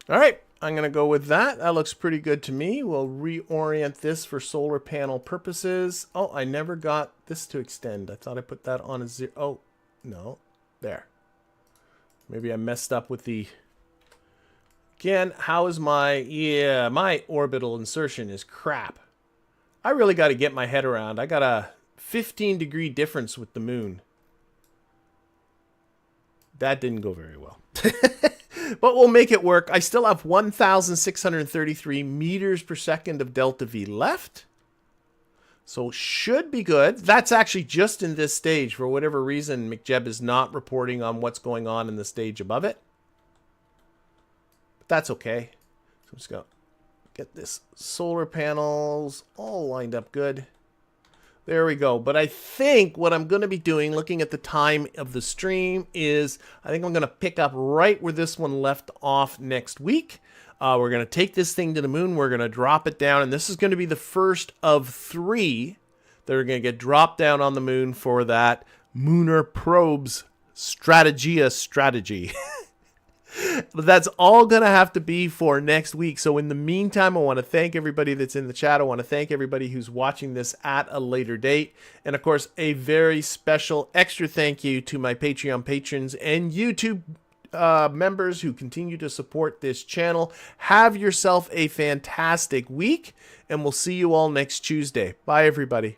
All right, I'm going to go with that. That looks pretty good to me. We'll reorient this for solar panel purposes. Oh, I never got this to extend. I thought I put that on a 0. Oh, no. There. Maybe I messed up with the... Again, how is my... Yeah, my orbital insertion is crap. I really got to get my head around. I got a 15-degree difference with the moon. That didn't go very well. But we'll make it work. I still have 1,633 meters per second of delta V left. So should be good. That's actually just in this stage. For whatever reason, McJeb is not reporting on what's going on in the stage above it. But that's okay. So I'm just going to get this solar panels all lined up good. There we go. But I think what I'm going to be doing, looking at the time of the stream, is I think I'm going to pick up right where this one left off next week. We're going to take this thing to the moon. We're going to drop it down. And this is going to be the first of 3 that are going to get dropped down on the moon for that Lunar Probes strategy. But that's all going to have to be for next week. So in the meantime, I want to thank everybody that's in the chat. I want to thank everybody who's watching this at a later date. And of course, a very special extra thank you to my Patreon patrons and YouTube members who continue to support this channel. Have yourself a fantastic week, and we'll see you all next Tuesday. Bye, everybody.